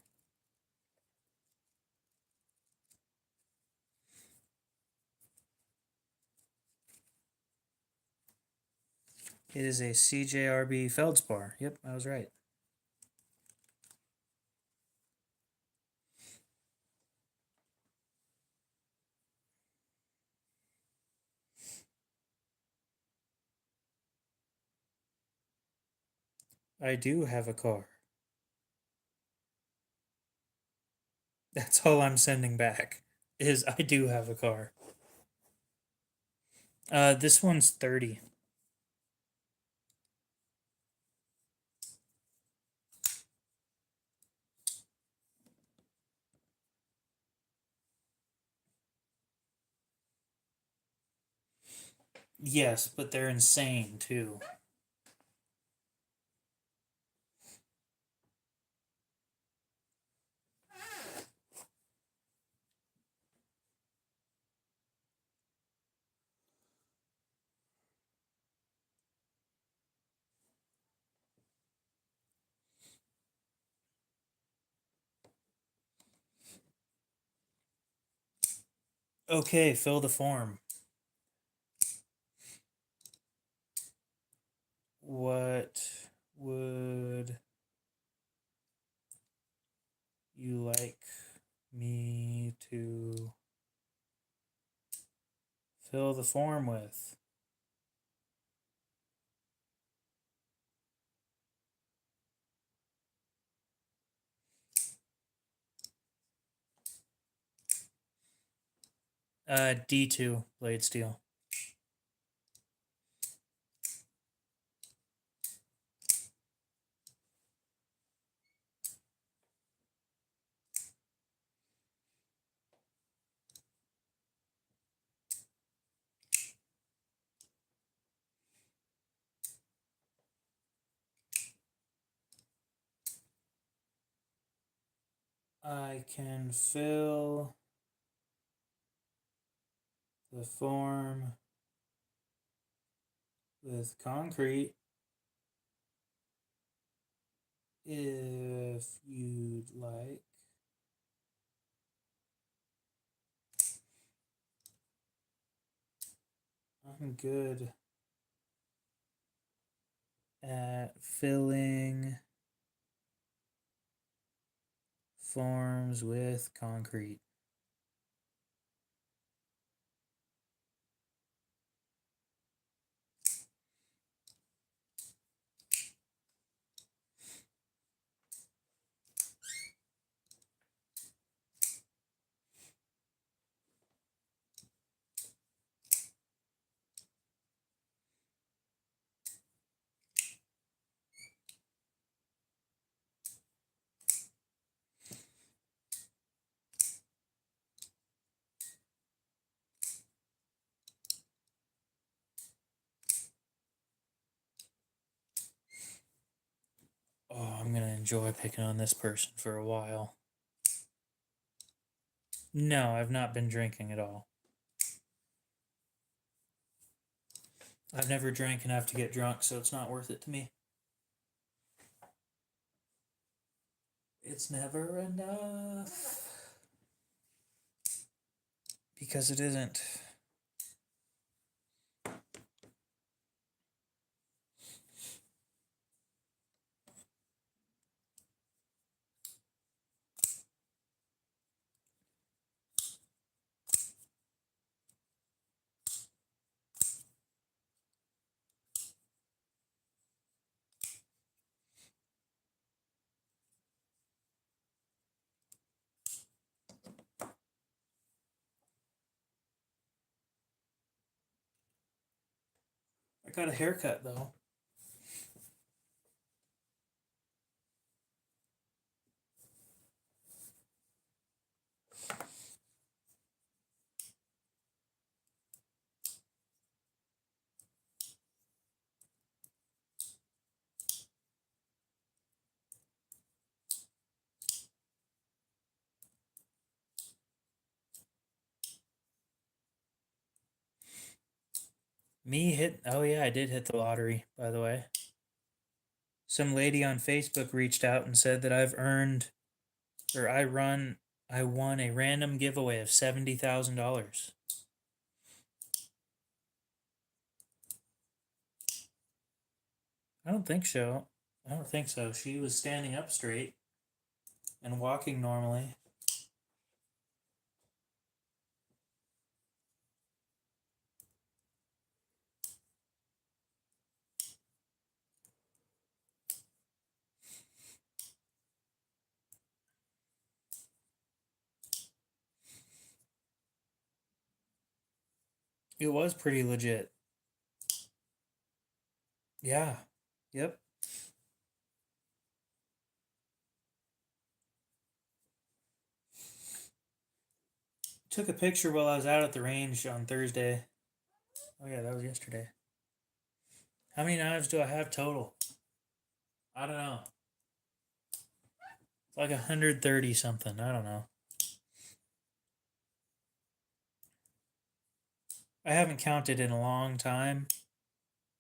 it is a CJRB Feldspar. Yep, I was right. I do have a car. That's all I'm sending back. Is I do have a car. This one's 30. Yes, but they're insane too. Okay, fill the form. What would you like me to fill the form with? D2 blade steel. I can fill the form with concrete if you'd like. I'm good at filling forms with concrete. Oh, I'm gonna enjoy picking on this person for a while. No, I've not been drinking at all. I've never drank enough to get drunk, so it's not worth it to me. It's never enough. Because it isn't. I got a haircut though. Oh yeah, I did hit the lottery, by the way. Some lady on Facebook reached out and said that I won a random giveaway of $70,000. I don't think so. I don't think so. She was standing up straight and walking normally. It was pretty legit. Yeah. Yep. Took a picture while I was out at the range on Thursday. Oh yeah, that was yesterday. How many knives do I have total? I don't know. It's like 130 something. I don't know. I haven't counted in a long time.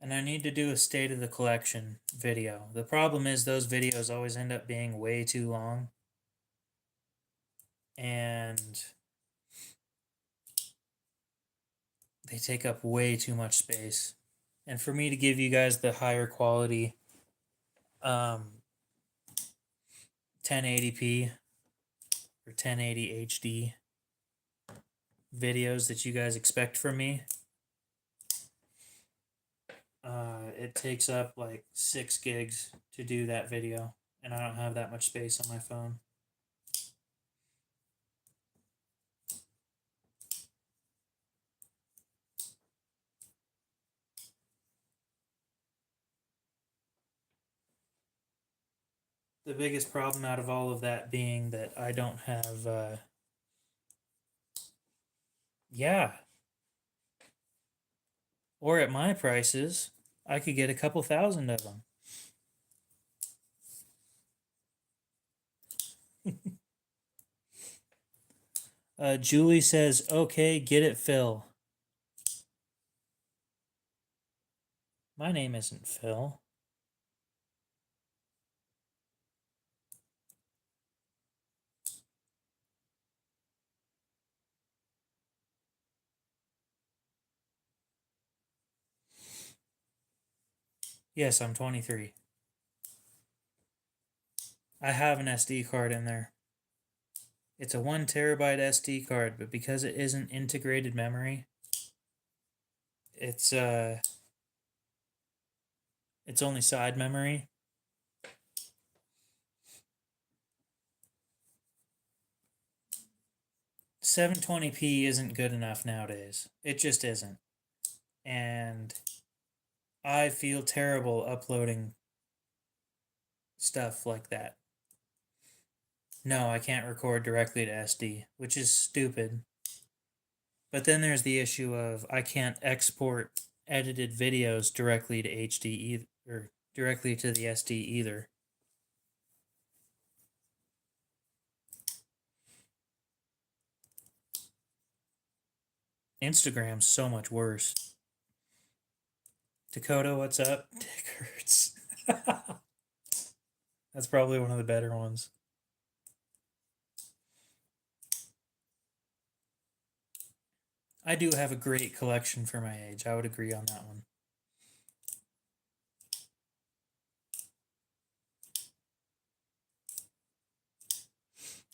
And I need to do a state of the collection video. The problem is those videos always end up being way too long. And they take up way too much space. And for me to give you guys the higher quality 1080p or 1080 HD videos that you guys expect from me, it takes up like 6 gigs to do that video, and I don't have that much space on my phone. The biggest problem out of all of that being that I don't have, yeah. Or at my prices, I could get a couple thousand of them. Julie says, okay, get it, Phil. My name isn't Phil. Yes, I'm 23. I have an SD card in there. It's a 1 terabyte SD card, but because it isn't integrated memory, it's only side memory. .720p isn't good enough nowadays. It just isn't. And I feel terrible uploading stuff like that. No, I can't record directly to SD, which is stupid. But then there's the issue of I can't export edited videos directly to HD either, or directly to the SD either. Instagram's so much worse. Dakota, what's up? Dick hurts. That's probably one of the better ones. I do have a great collection for my age. I would agree on that one.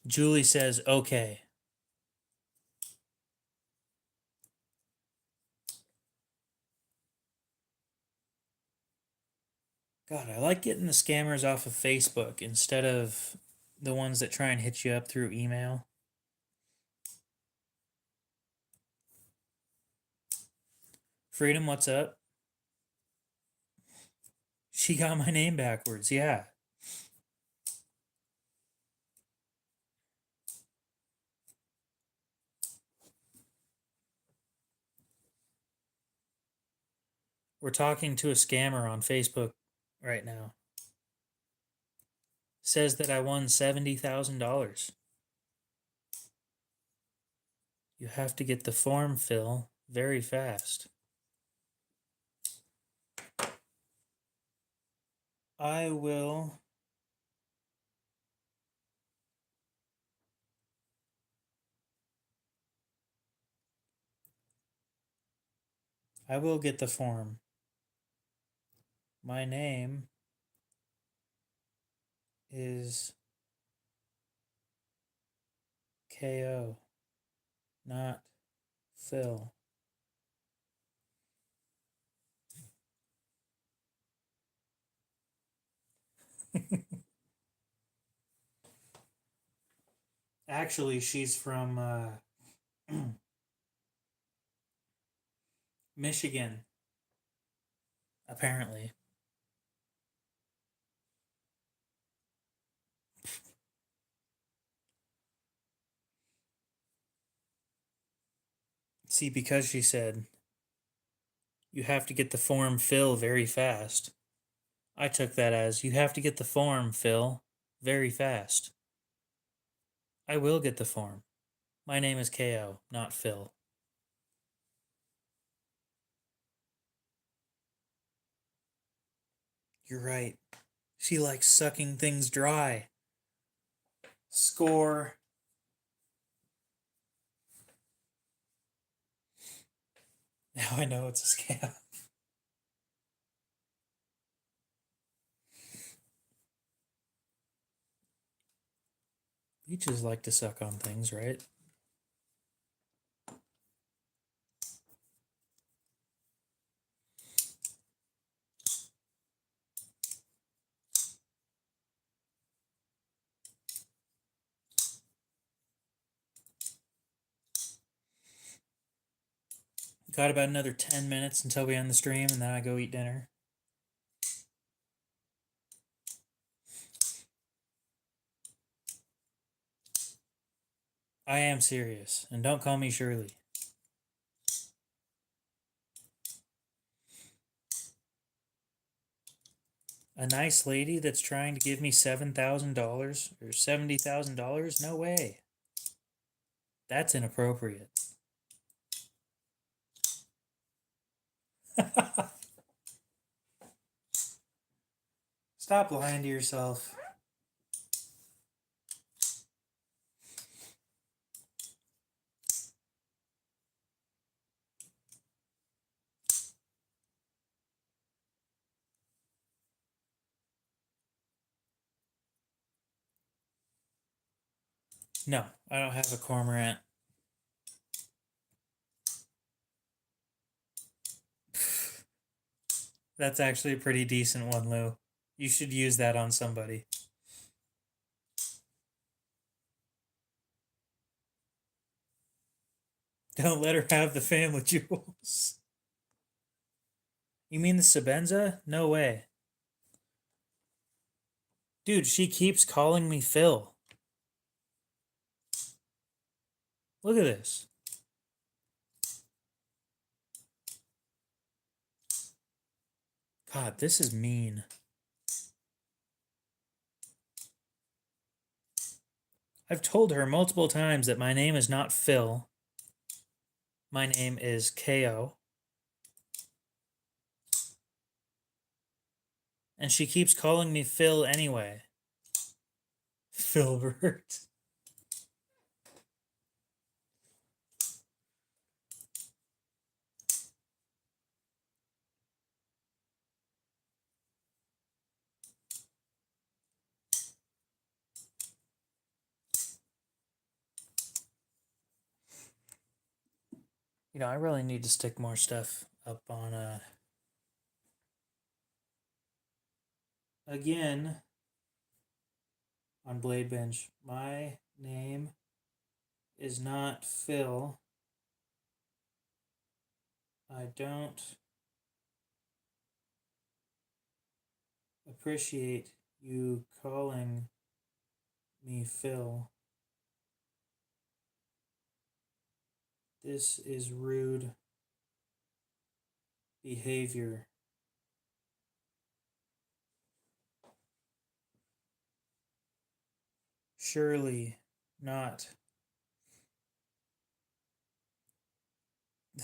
Julie says, okay. God, I like getting the scammers off of Facebook instead of the ones that try and hit you up through email. Freedom, what's up? She got my name backwards, yeah. We're talking to a scammer on Facebook right now. Says that I won $70,000. You have to get the form, Phil, very fast. I will. I will get the form. My name is KO, not Phil. Actually, she's from Michigan, apparently. See, because she said, you have to get the form, Phil, very fast. I took that as, you have to get the form, Phil, very fast. I will get the form. My name is KO, not Phil. You're right. She likes sucking things dry. Score. Now I know it's a scam. Leeches like to suck on things, right? Got about another 10 minutes until we end the stream, and then I go eat dinner. I am serious, and don't call me Shirley. A nice lady that's trying to give me $7,000 or $70,000? No way. That's inappropriate. Stop lying to yourself. No, I don't have a cormorant. That's actually a pretty decent one, Lou. You should use that on somebody. Don't let her have the family jewels. You mean the Sabenza? No way. Dude, she keeps calling me Phil. Look at this. God, this is mean. I've told her multiple times that my name is not Phil. My name is KO. And she keeps calling me Phil anyway. Filbert. I really need to stick more stuff up on again on Blade Bench. My name is not Phil. I don't appreciate you calling me Phil. This is rude behavior. Surely not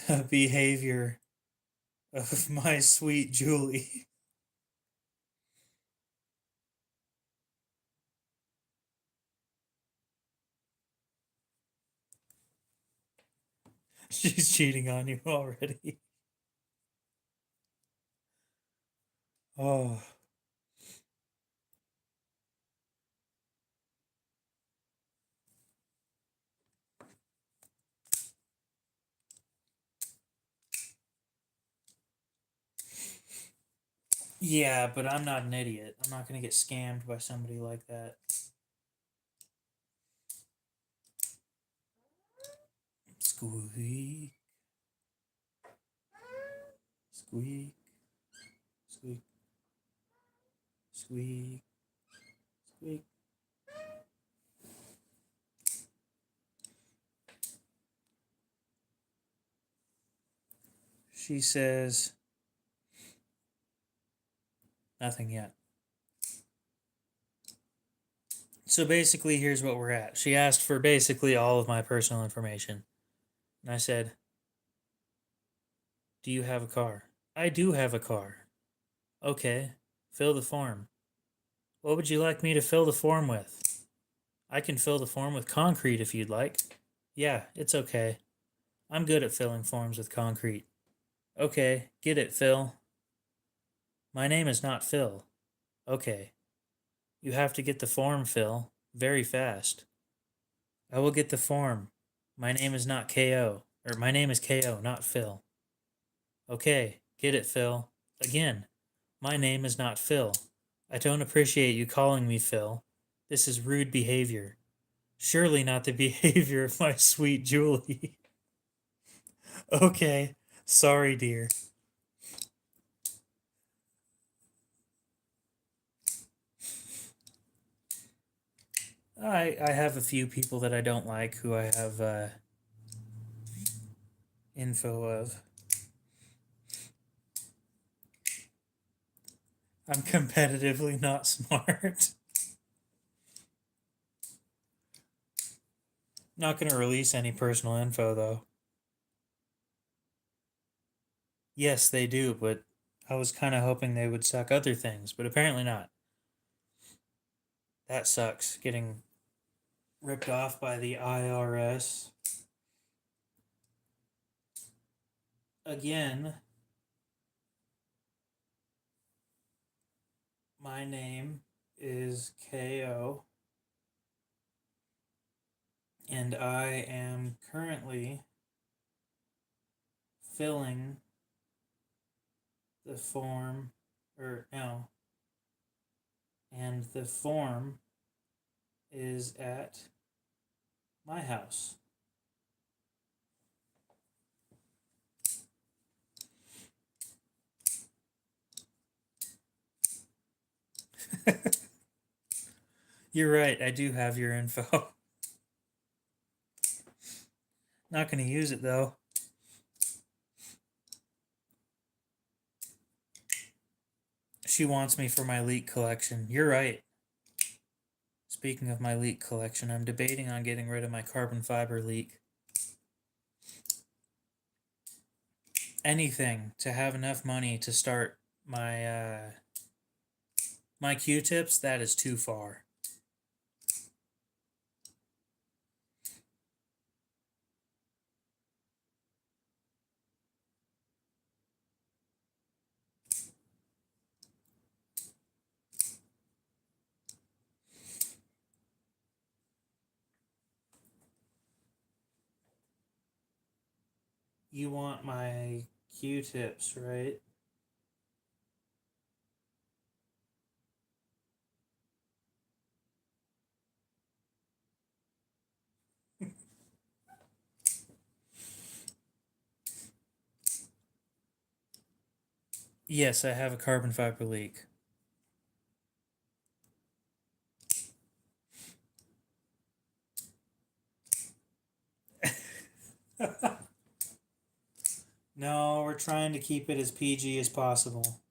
the behavior of my sweet Julie. She's cheating on you already. Oh. Yeah, but I'm not an idiot. I'm not going to get scammed by somebody like that. Squeak. Squeak. Squeak. Squeak. Squeak. She says nothing yet. So basically, here's what we're at. She asked for basically all of my personal information. And I said, do you have a car? I do have a car. Okay, fill the form. What would you like me to fill the form with? I can fill the form with concrete if you'd like. Yeah, it's okay. I'm good at filling forms with concrete. Okay, get it, Phil. My name is not Phil. Okay. You have to get the form, Phil. Very fast. I will get the form. My name is not KO. Or my name is KO, not Phil. Okay, get it, Phil. Again. My name is not Phil. I don't appreciate you calling me Phil. This is rude behavior. Surely not the behavior of my sweet Julie. Okay, sorry, dear. I have a few people that I don't like who I have info of. I'm competitively not smart. Not going to release any personal info, though. Yes, they do, but I was kind of hoping they would suck other things, but apparently not. That sucks, getting ripped off by the IRS. Again, my name is KO, and I am currently filling the form, or no, and the form is at my house. You're right, I do have your info. Not going to use it though. She wants me for my leak collection. You're right. Speaking of my leak collection, I'm debating on getting rid of my carbon fiber leak. Anything to have enough money to start my my Q-tips, that is too far. You want my Q-tips, right? Yes, I have a carbon fiber leak. No, we're trying to keep it as PG as possible.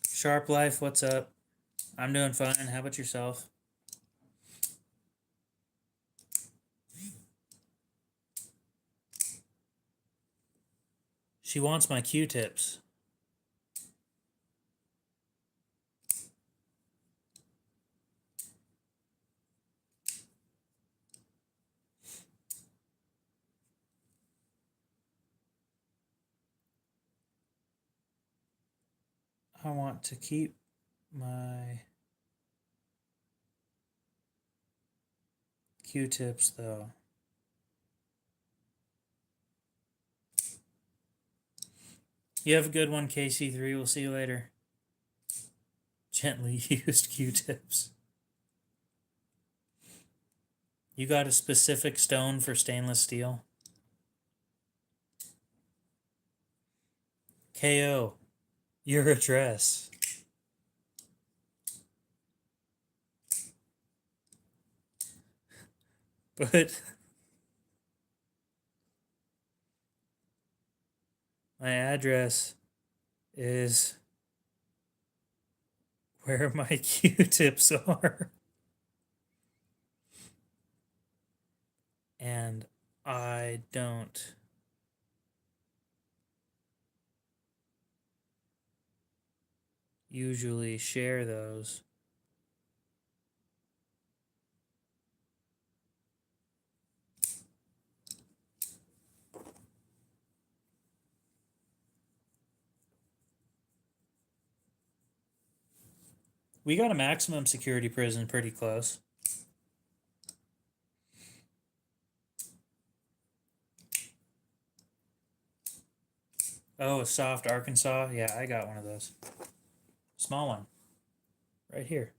Sharp Life, what's up? I'm doing fine. How about yourself? She wants my Q-tips. I want to keep my Q-tips though. You have a good one, KC3. We'll see you later. Gently used Q-tips. You got a specific stone for stainless steel? KO, your address. But my address is where my Q-tips are. And I don't usually share those. We got a maximum security prison pretty close. Oh, a soft Arkansas? Yeah, I got one of those. Small one. Right here.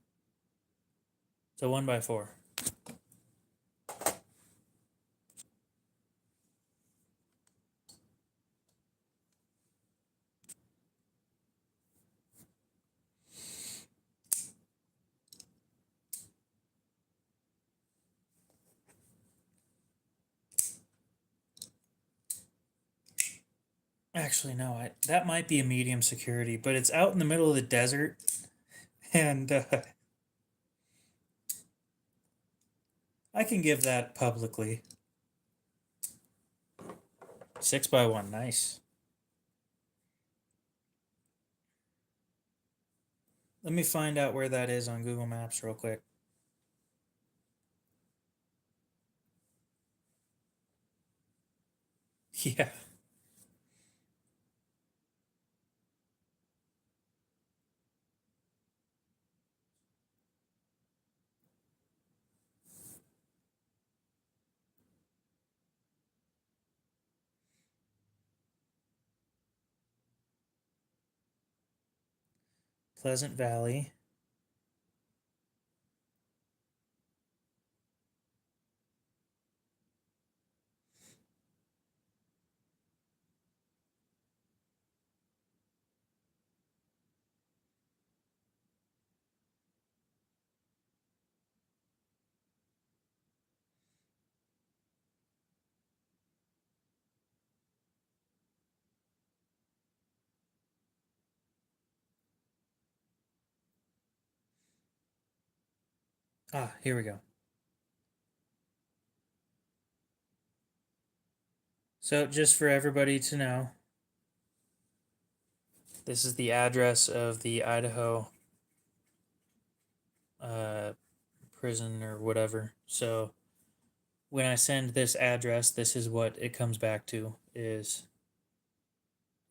It's a 1x4. Actually, no, that might be a medium security, but it's out in the middle of the desert, and I can give that publicly. 6x1, nice. Let me find out where that is on Google Maps real quick. Yeah. Pleasant Valley. Ah, here we go. So, just for everybody to know, this is the address of the Idaho prison or whatever. So, when I send this address, this is what it comes back to, is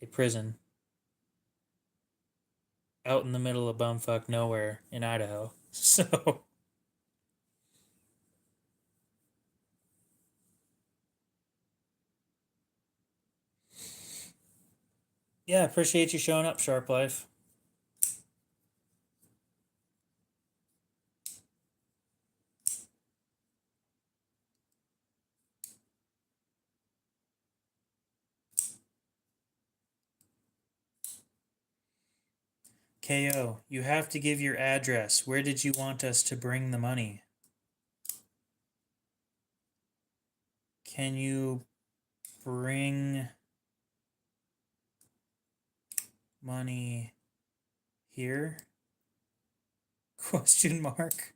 a prison. out in the middle of bumfuck nowhere in Idaho. So yeah, appreciate you showing up, Sharp Life. KO, you have to give your address. Where did you want us to bring the money? Can you bring money here? Question mark.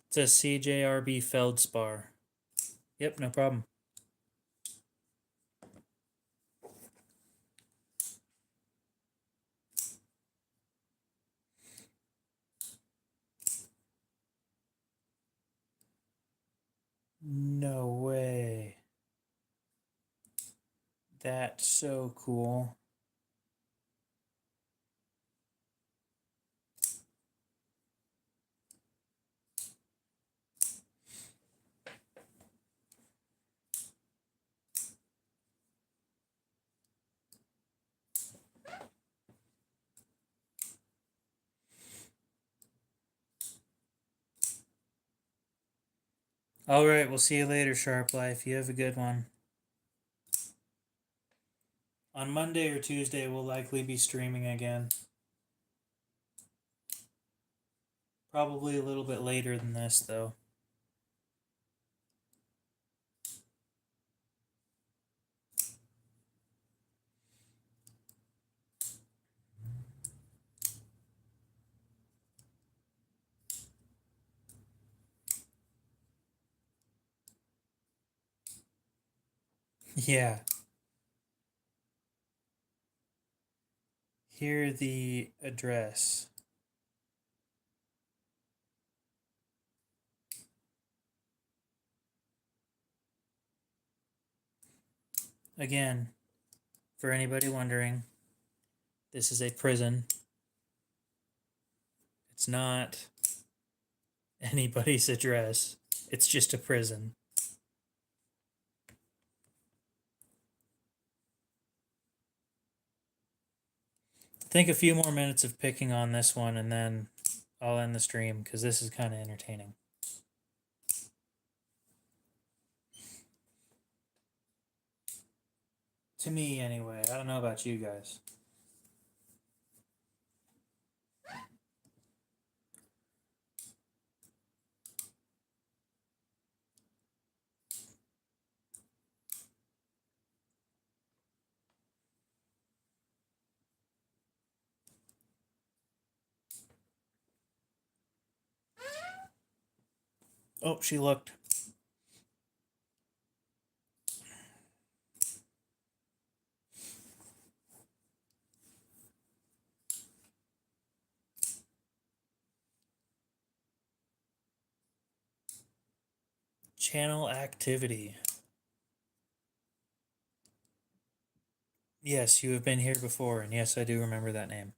It says CJRB Feldspar. Yep, no problem. No way. That's so cool. All right, we'll see you later, Sharp Life. You have a good one. On Monday or Tuesday, we'll likely be streaming again. Probably a little bit later than this, though. Yeah. Here the address. Again, for anybody wondering, this is a prison. It's not anybody's address. It's just a prison. I think a few more minutes of picking on this one and then I'll end the stream because this is kind of entertaining. To me, anyway. I don't know about you guys. Oh, she looked. Channel activity. Yes, you have been here before, and yes, I do remember that name.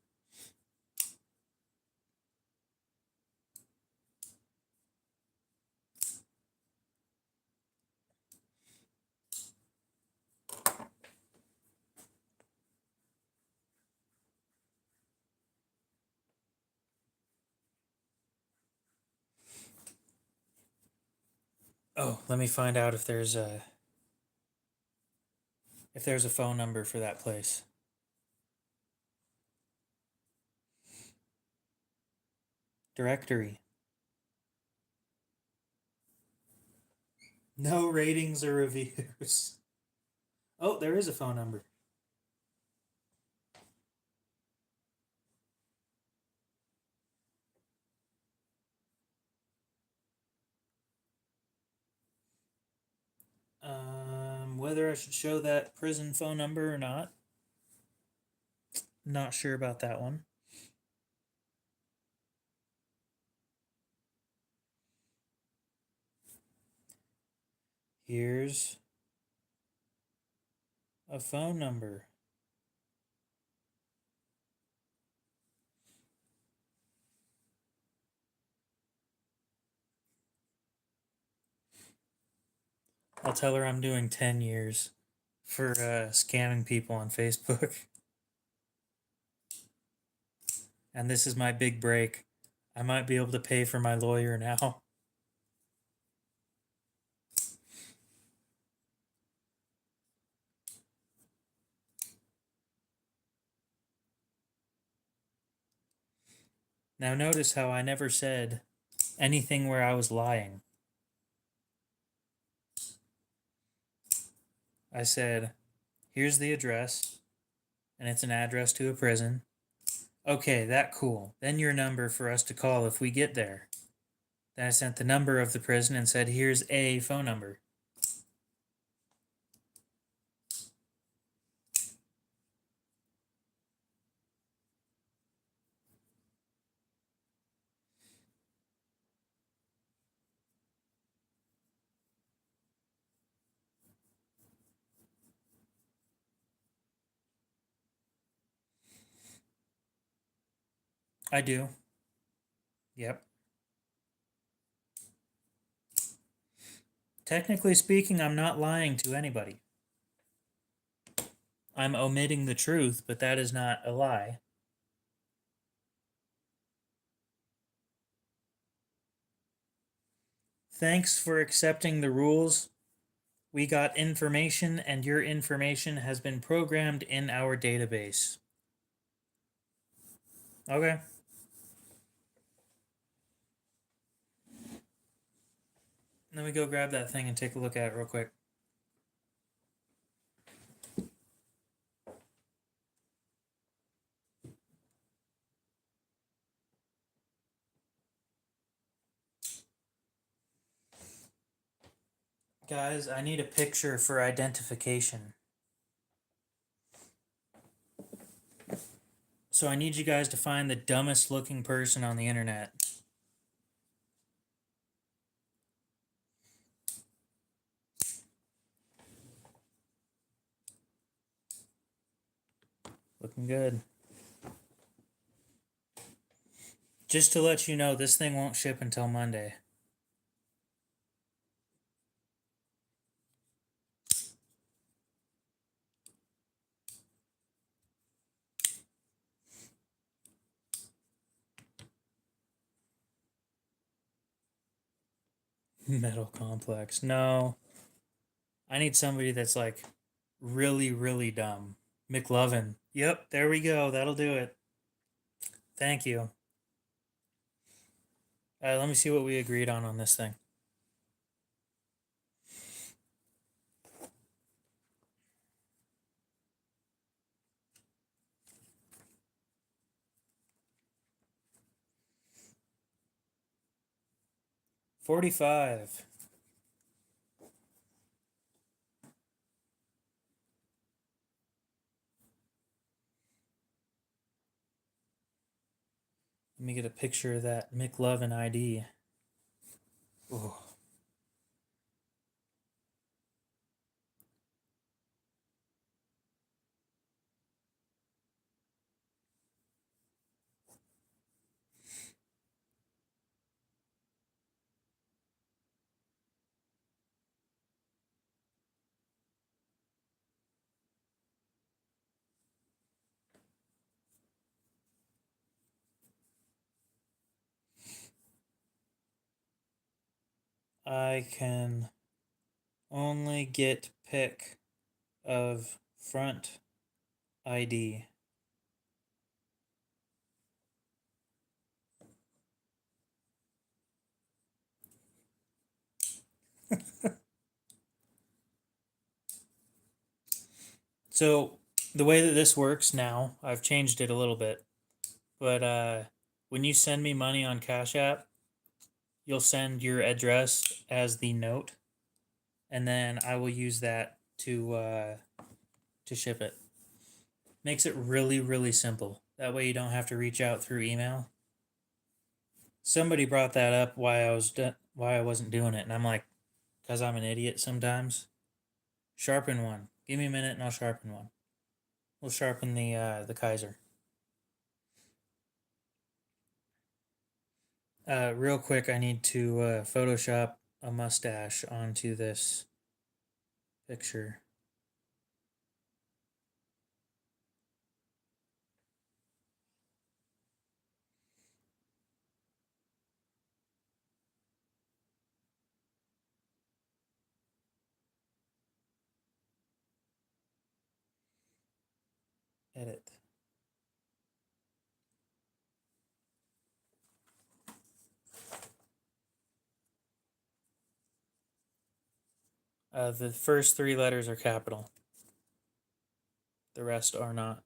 Oh, let me find out if there's a phone number for that place. Directory. No ratings or reviews. Oh, there is a phone number. whether I should show that prison phone number or not. Not sure about that one. Here's a phone number. I'll tell her I'm doing 10 years for scamming people on Facebook. And this is my big break. I might be able to pay for my lawyer now. Now notice how I never said anything where I was lying. I said, here's the address, and it's an address to a prison. Okay, that cool. Then your number for us to call if we get there. Then I sent the number of the prison and said, here's a phone number. I do. Yep. Technically speaking, I'm not lying to anybody. I'm omitting the truth, but that is not a lie. Thanks for accepting the rules. We got information, and your information has been programmed in our database. Okay. Let me go grab that thing and take a look at it real quick. Guys, I need a picture for identification. So I need you guys to find the dumbest looking person on the internet. Looking good. Just to let you know, this thing won't ship until Monday. Metal Complex. No. I need somebody that's like really, really dumb. McLovin. Yep, there we go. That'll do it. Thank you. Let me see what we agreed on this thing. $45. Let me get a picture of that McLovin ID. Ooh. I can only get pic of front ID. So the way that this works now, I've changed it a little bit, but when you send me money on Cash App, you'll send your address as the note, and then I will use that to ship it. Makes it really, really simple. That way you don't have to reach out through email. Somebody brought that up why I wasn't doing it, and I'm like, because I'm an idiot sometimes. Sharpen one. Give me a minute and I'll sharpen one. We'll sharpen the Kaiser. Real quick, I need to Photoshop a mustache onto this picture. Edit. The first three letters are capital. The rest are not.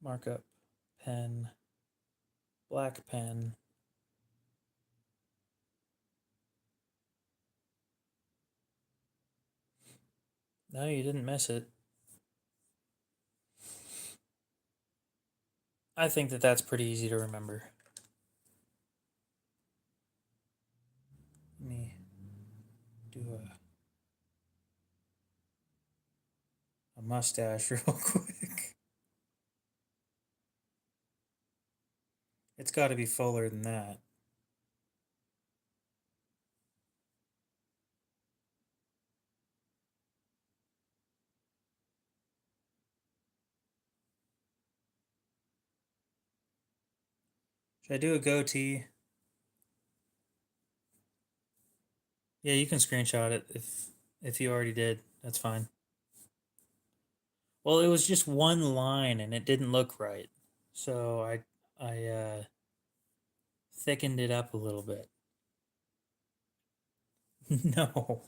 Markup. Pen. Black pen. No, you didn't miss it. I think that that's pretty easy to remember. Let me do a mustache real quick. It's got to be fuller than that. Should I do a goatee? Yeah, you can screenshot it if you already did. That's fine. Well, it was just one line and it didn't look right. So I thickened it up a little bit. No.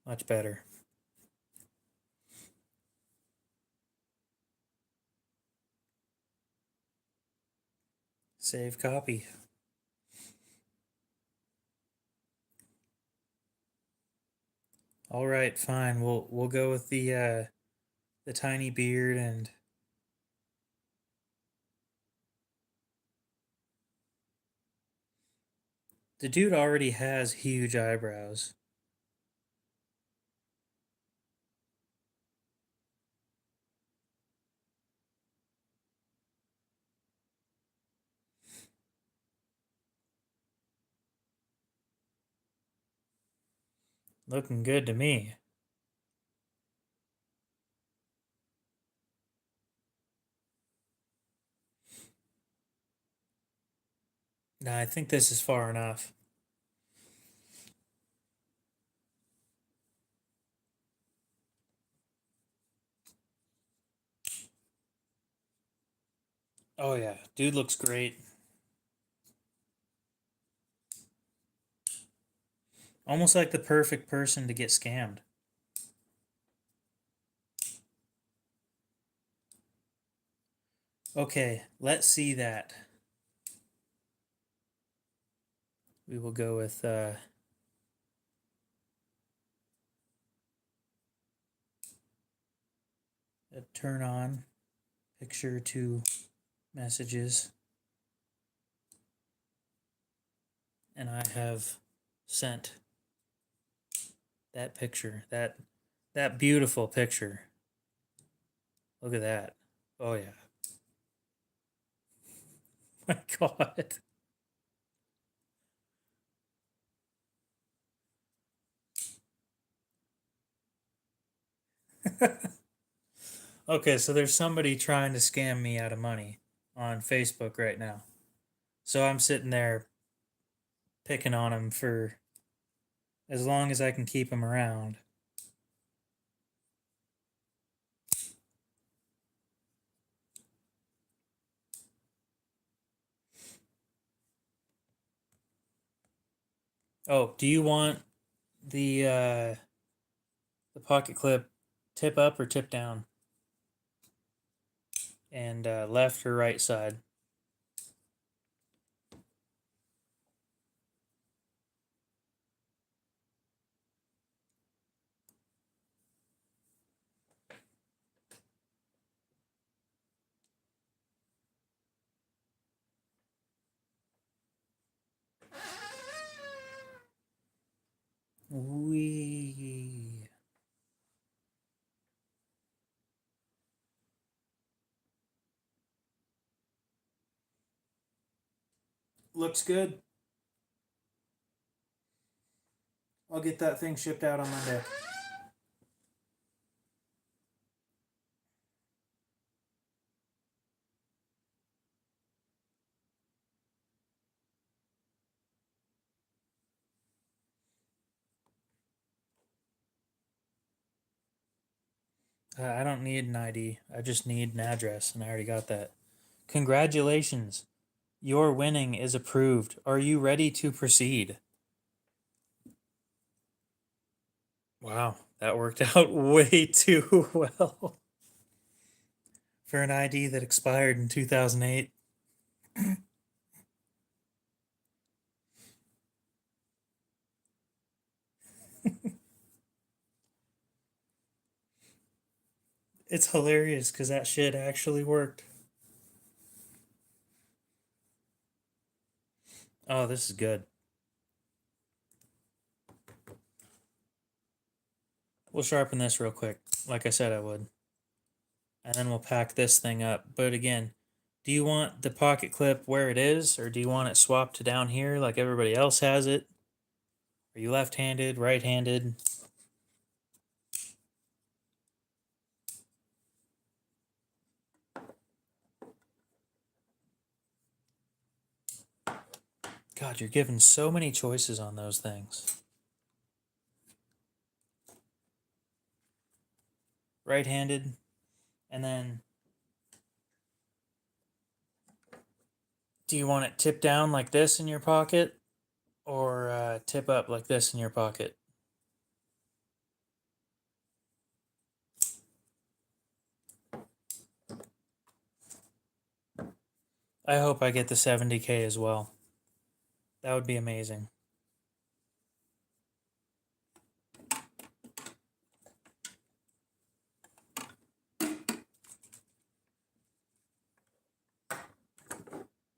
Much better. Save copy. All right, fine. We'll go with the tiny beard and the dude already has huge eyebrows. Looking good to me. Nah, I think this is far enough. Oh yeah, dude looks great. Almost like the perfect person to get scammed. Okay, let's see that. We will go with turn on picture to messages. And I have sent that picture, that beautiful picture. Look at that. Oh yeah. My God. Okay, so there's somebody trying to scam me out of money on Facebook right now. So I'm sitting there picking on him for as long as I can keep him around. Oh, do you want the pocket clip tip up or tip down? And left or right side? Wee. Looks good. I'll get that thing shipped out on Monday. I don't need an ID. I just need an address, and I already got that. Congratulations. Your winning is approved. Are you ready to proceed? Wow, that worked out way too well for an ID that expired in 2008. It's hilarious because that shit actually worked. Oh, this is good. We'll sharpen this real quick, like I said I would. And then we'll pack this thing up. But again, do you want the pocket clip where it is, or do you want it swapped to down here like everybody else has it? Are you left-handed, right-handed? God, you're given so many choices on those things. Right-handed, and then do you want it tipped down like this in your pocket, or tip up like this in your pocket? I hope I get the 70K as well. That would be amazing.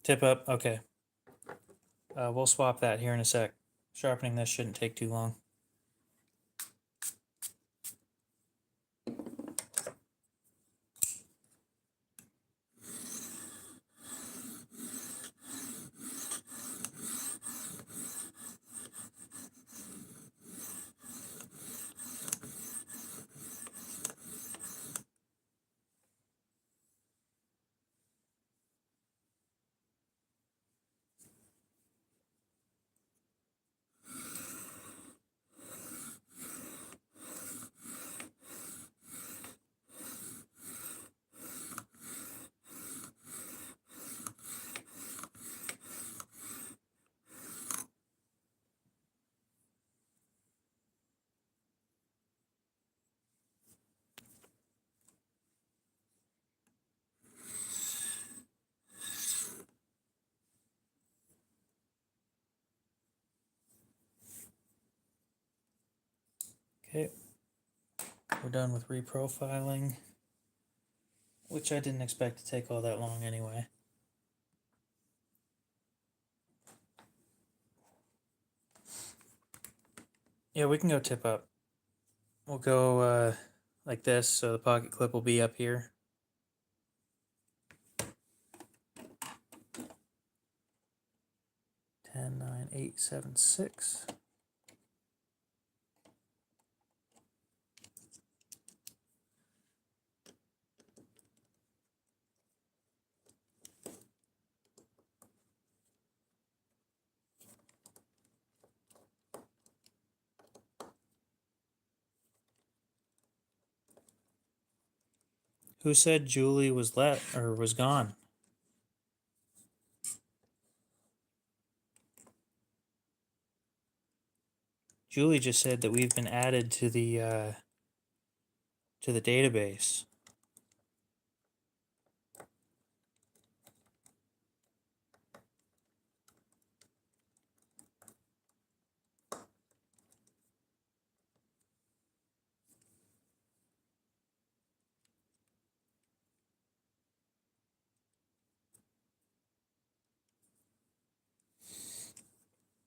Tip up, okay. We'll swap that here in a sec. Sharpening this shouldn't take too long. Okay, we're done with reprofiling, which I didn't expect to take all that long anyway. Yeah, we can go tip up. We'll go like this, so the pocket clip will be up here. Ten, 9, 8, 7, 6. Who said Julie was was gone? Julie just said that we've been added to the database.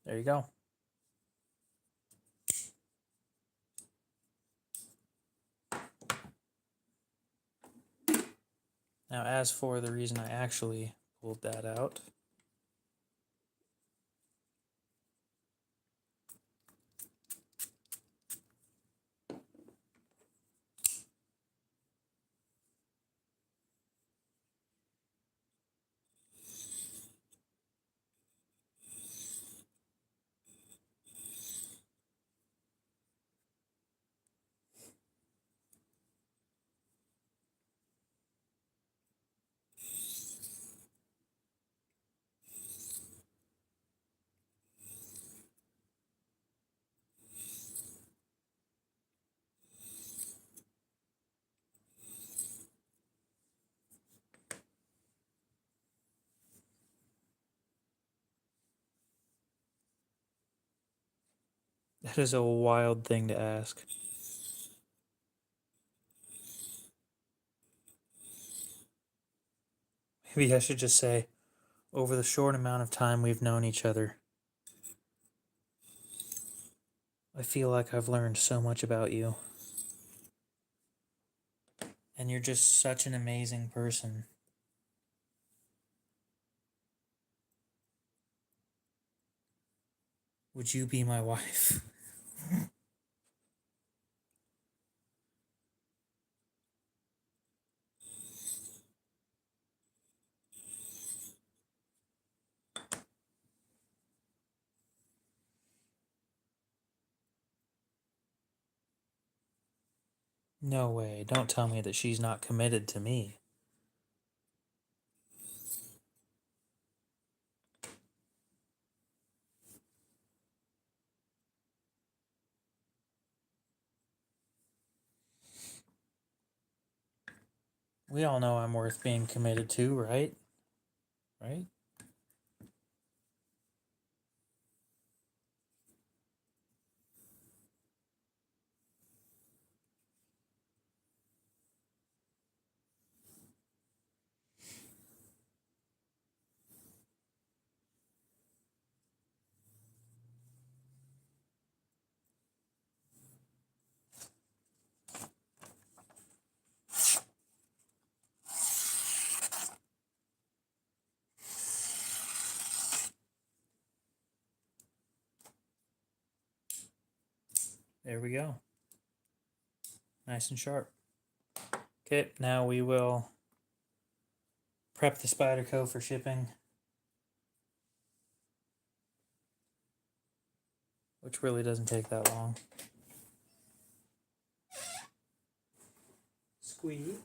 There you go. Now, as for the reason I actually pulled that out, that is a wild thing to ask. Maybe I should just say, over the short amount of time we've known each other, I feel like I've learned so much about you. And you're just such an amazing person. Would you be my wife? No way. Don't tell me that she's not committed to me. We all know I'm worth being committed to, right? Right? There we go. Nice and sharp. Okay, now we will prep the Spyderco for shipping, which really doesn't take that long. Squeak.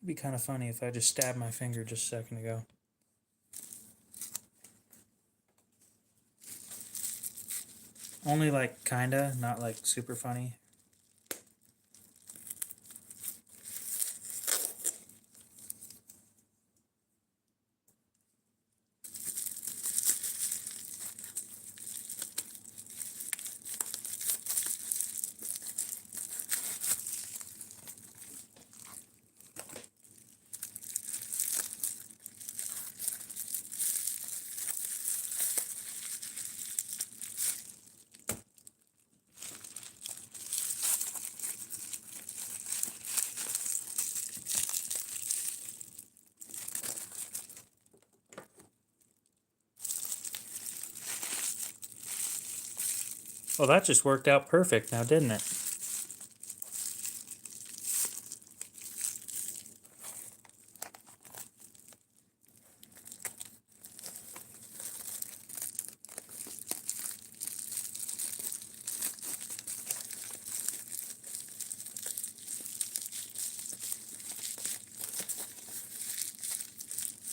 It'd be kind of funny if I just stabbed my finger just a second ago. Only like kinda, not like super funny. Well, that just worked out perfect now, didn't it?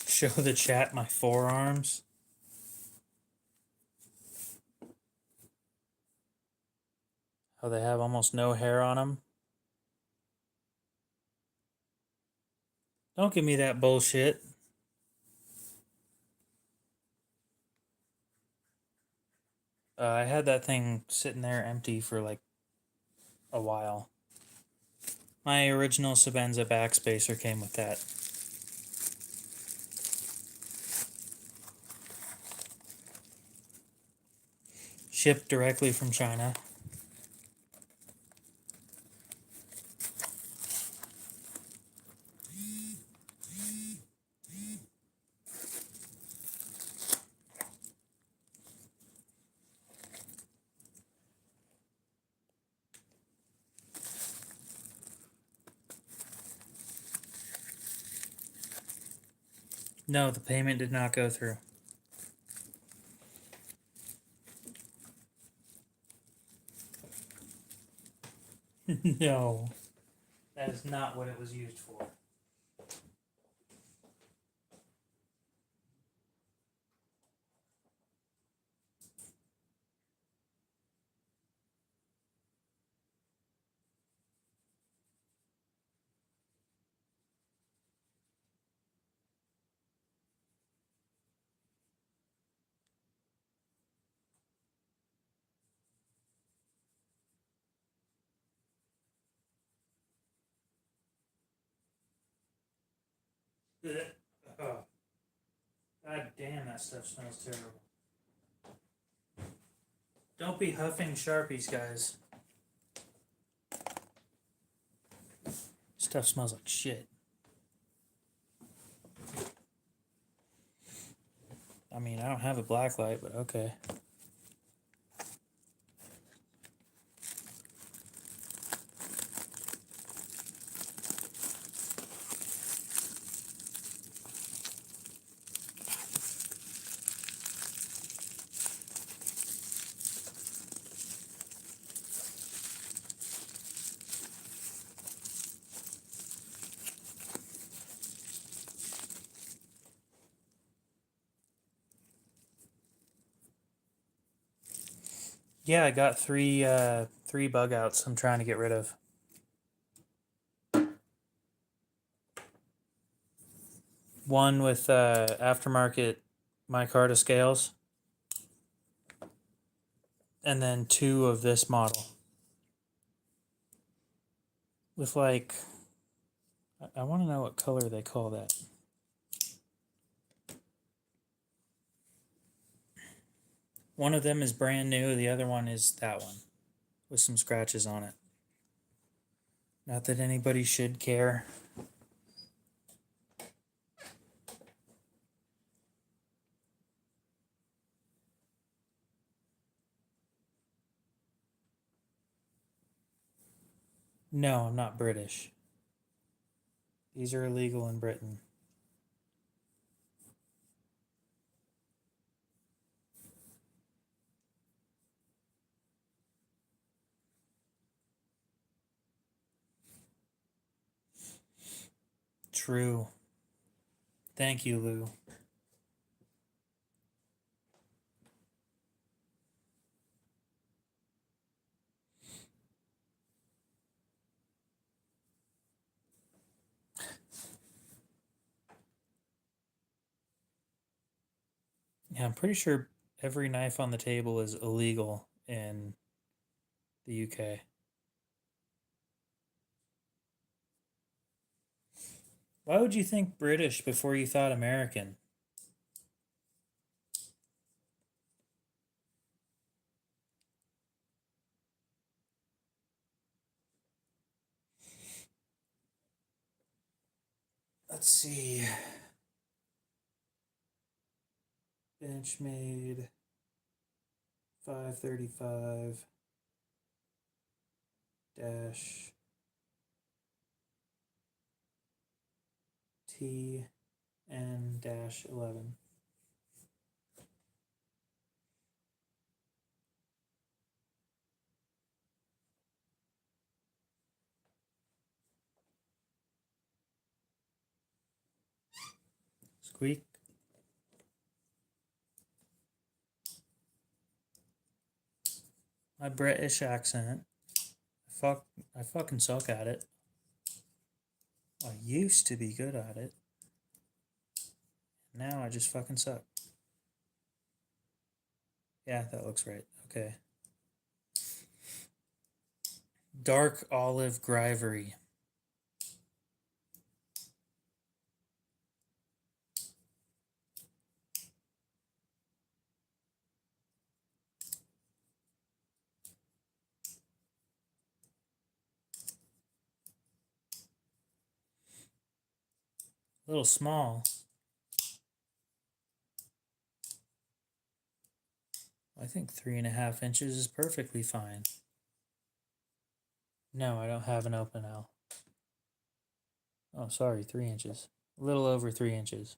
Show the chat my forearms. How they have almost no hair on them. Don't give me that bullshit. I had that thing sitting there empty for like a while. My original Sebenza backspacer came with that. Shipped directly from China. No, the payment did not go through. No, that is not what it was used for. Oh. God damn, that stuff smells terrible. Don't be huffing Sharpies, guys. Stuff smells like shit. I mean, I don't have a black light, but okay. Yeah, I got three bug outs I'm trying to get rid of. One with aftermarket micarta scales, and then two of this model with like, I want to know what color they call that. One of them is brand new, the other one is that one with some scratches on it. Not that anybody should care. No, I'm not British. These are illegal in Britain. True. Thank you, Lou. Yeah, I'm pretty sure every knife on the table is illegal in the UK. Why would you think British before you thought American? Let's see. Benchmade 535. dash T N dash 11. Squeak. My British accent. I fucking suck at it. I used to be good at it. Now I just fucking suck. Yeah, that looks right. Okay. Dark olive grivery. A little small. I think 3.5 inches is perfectly fine. No, I don't have an open L. Oh, sorry, 3 inches. A little over 3 inches.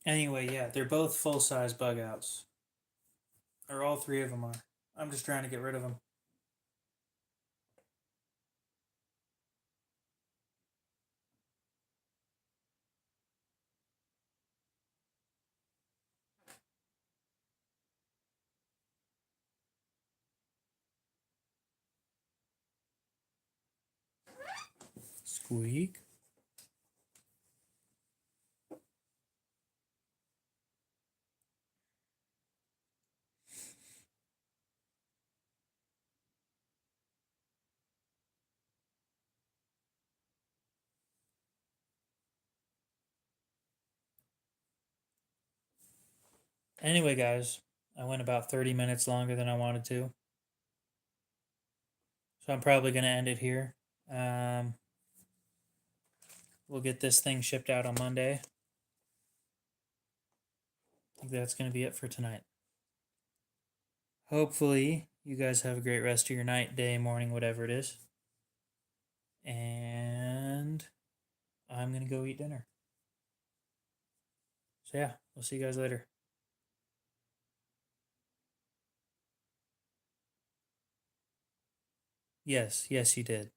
Anyway, yeah, they're both full-size bug outs. Or all three of them are. I'm just trying to get rid of them. Squeak. Anyway, guys, I went about 30 minutes longer than I wanted to. So I'm probably going to end it here. We'll get this thing shipped out on Monday. I think that's going to be it for tonight. Hopefully, you guys have a great rest of your night, day, morning, whatever it is. And I'm going to go eat dinner. So, yeah, we'll see you guys later. Yes, you did.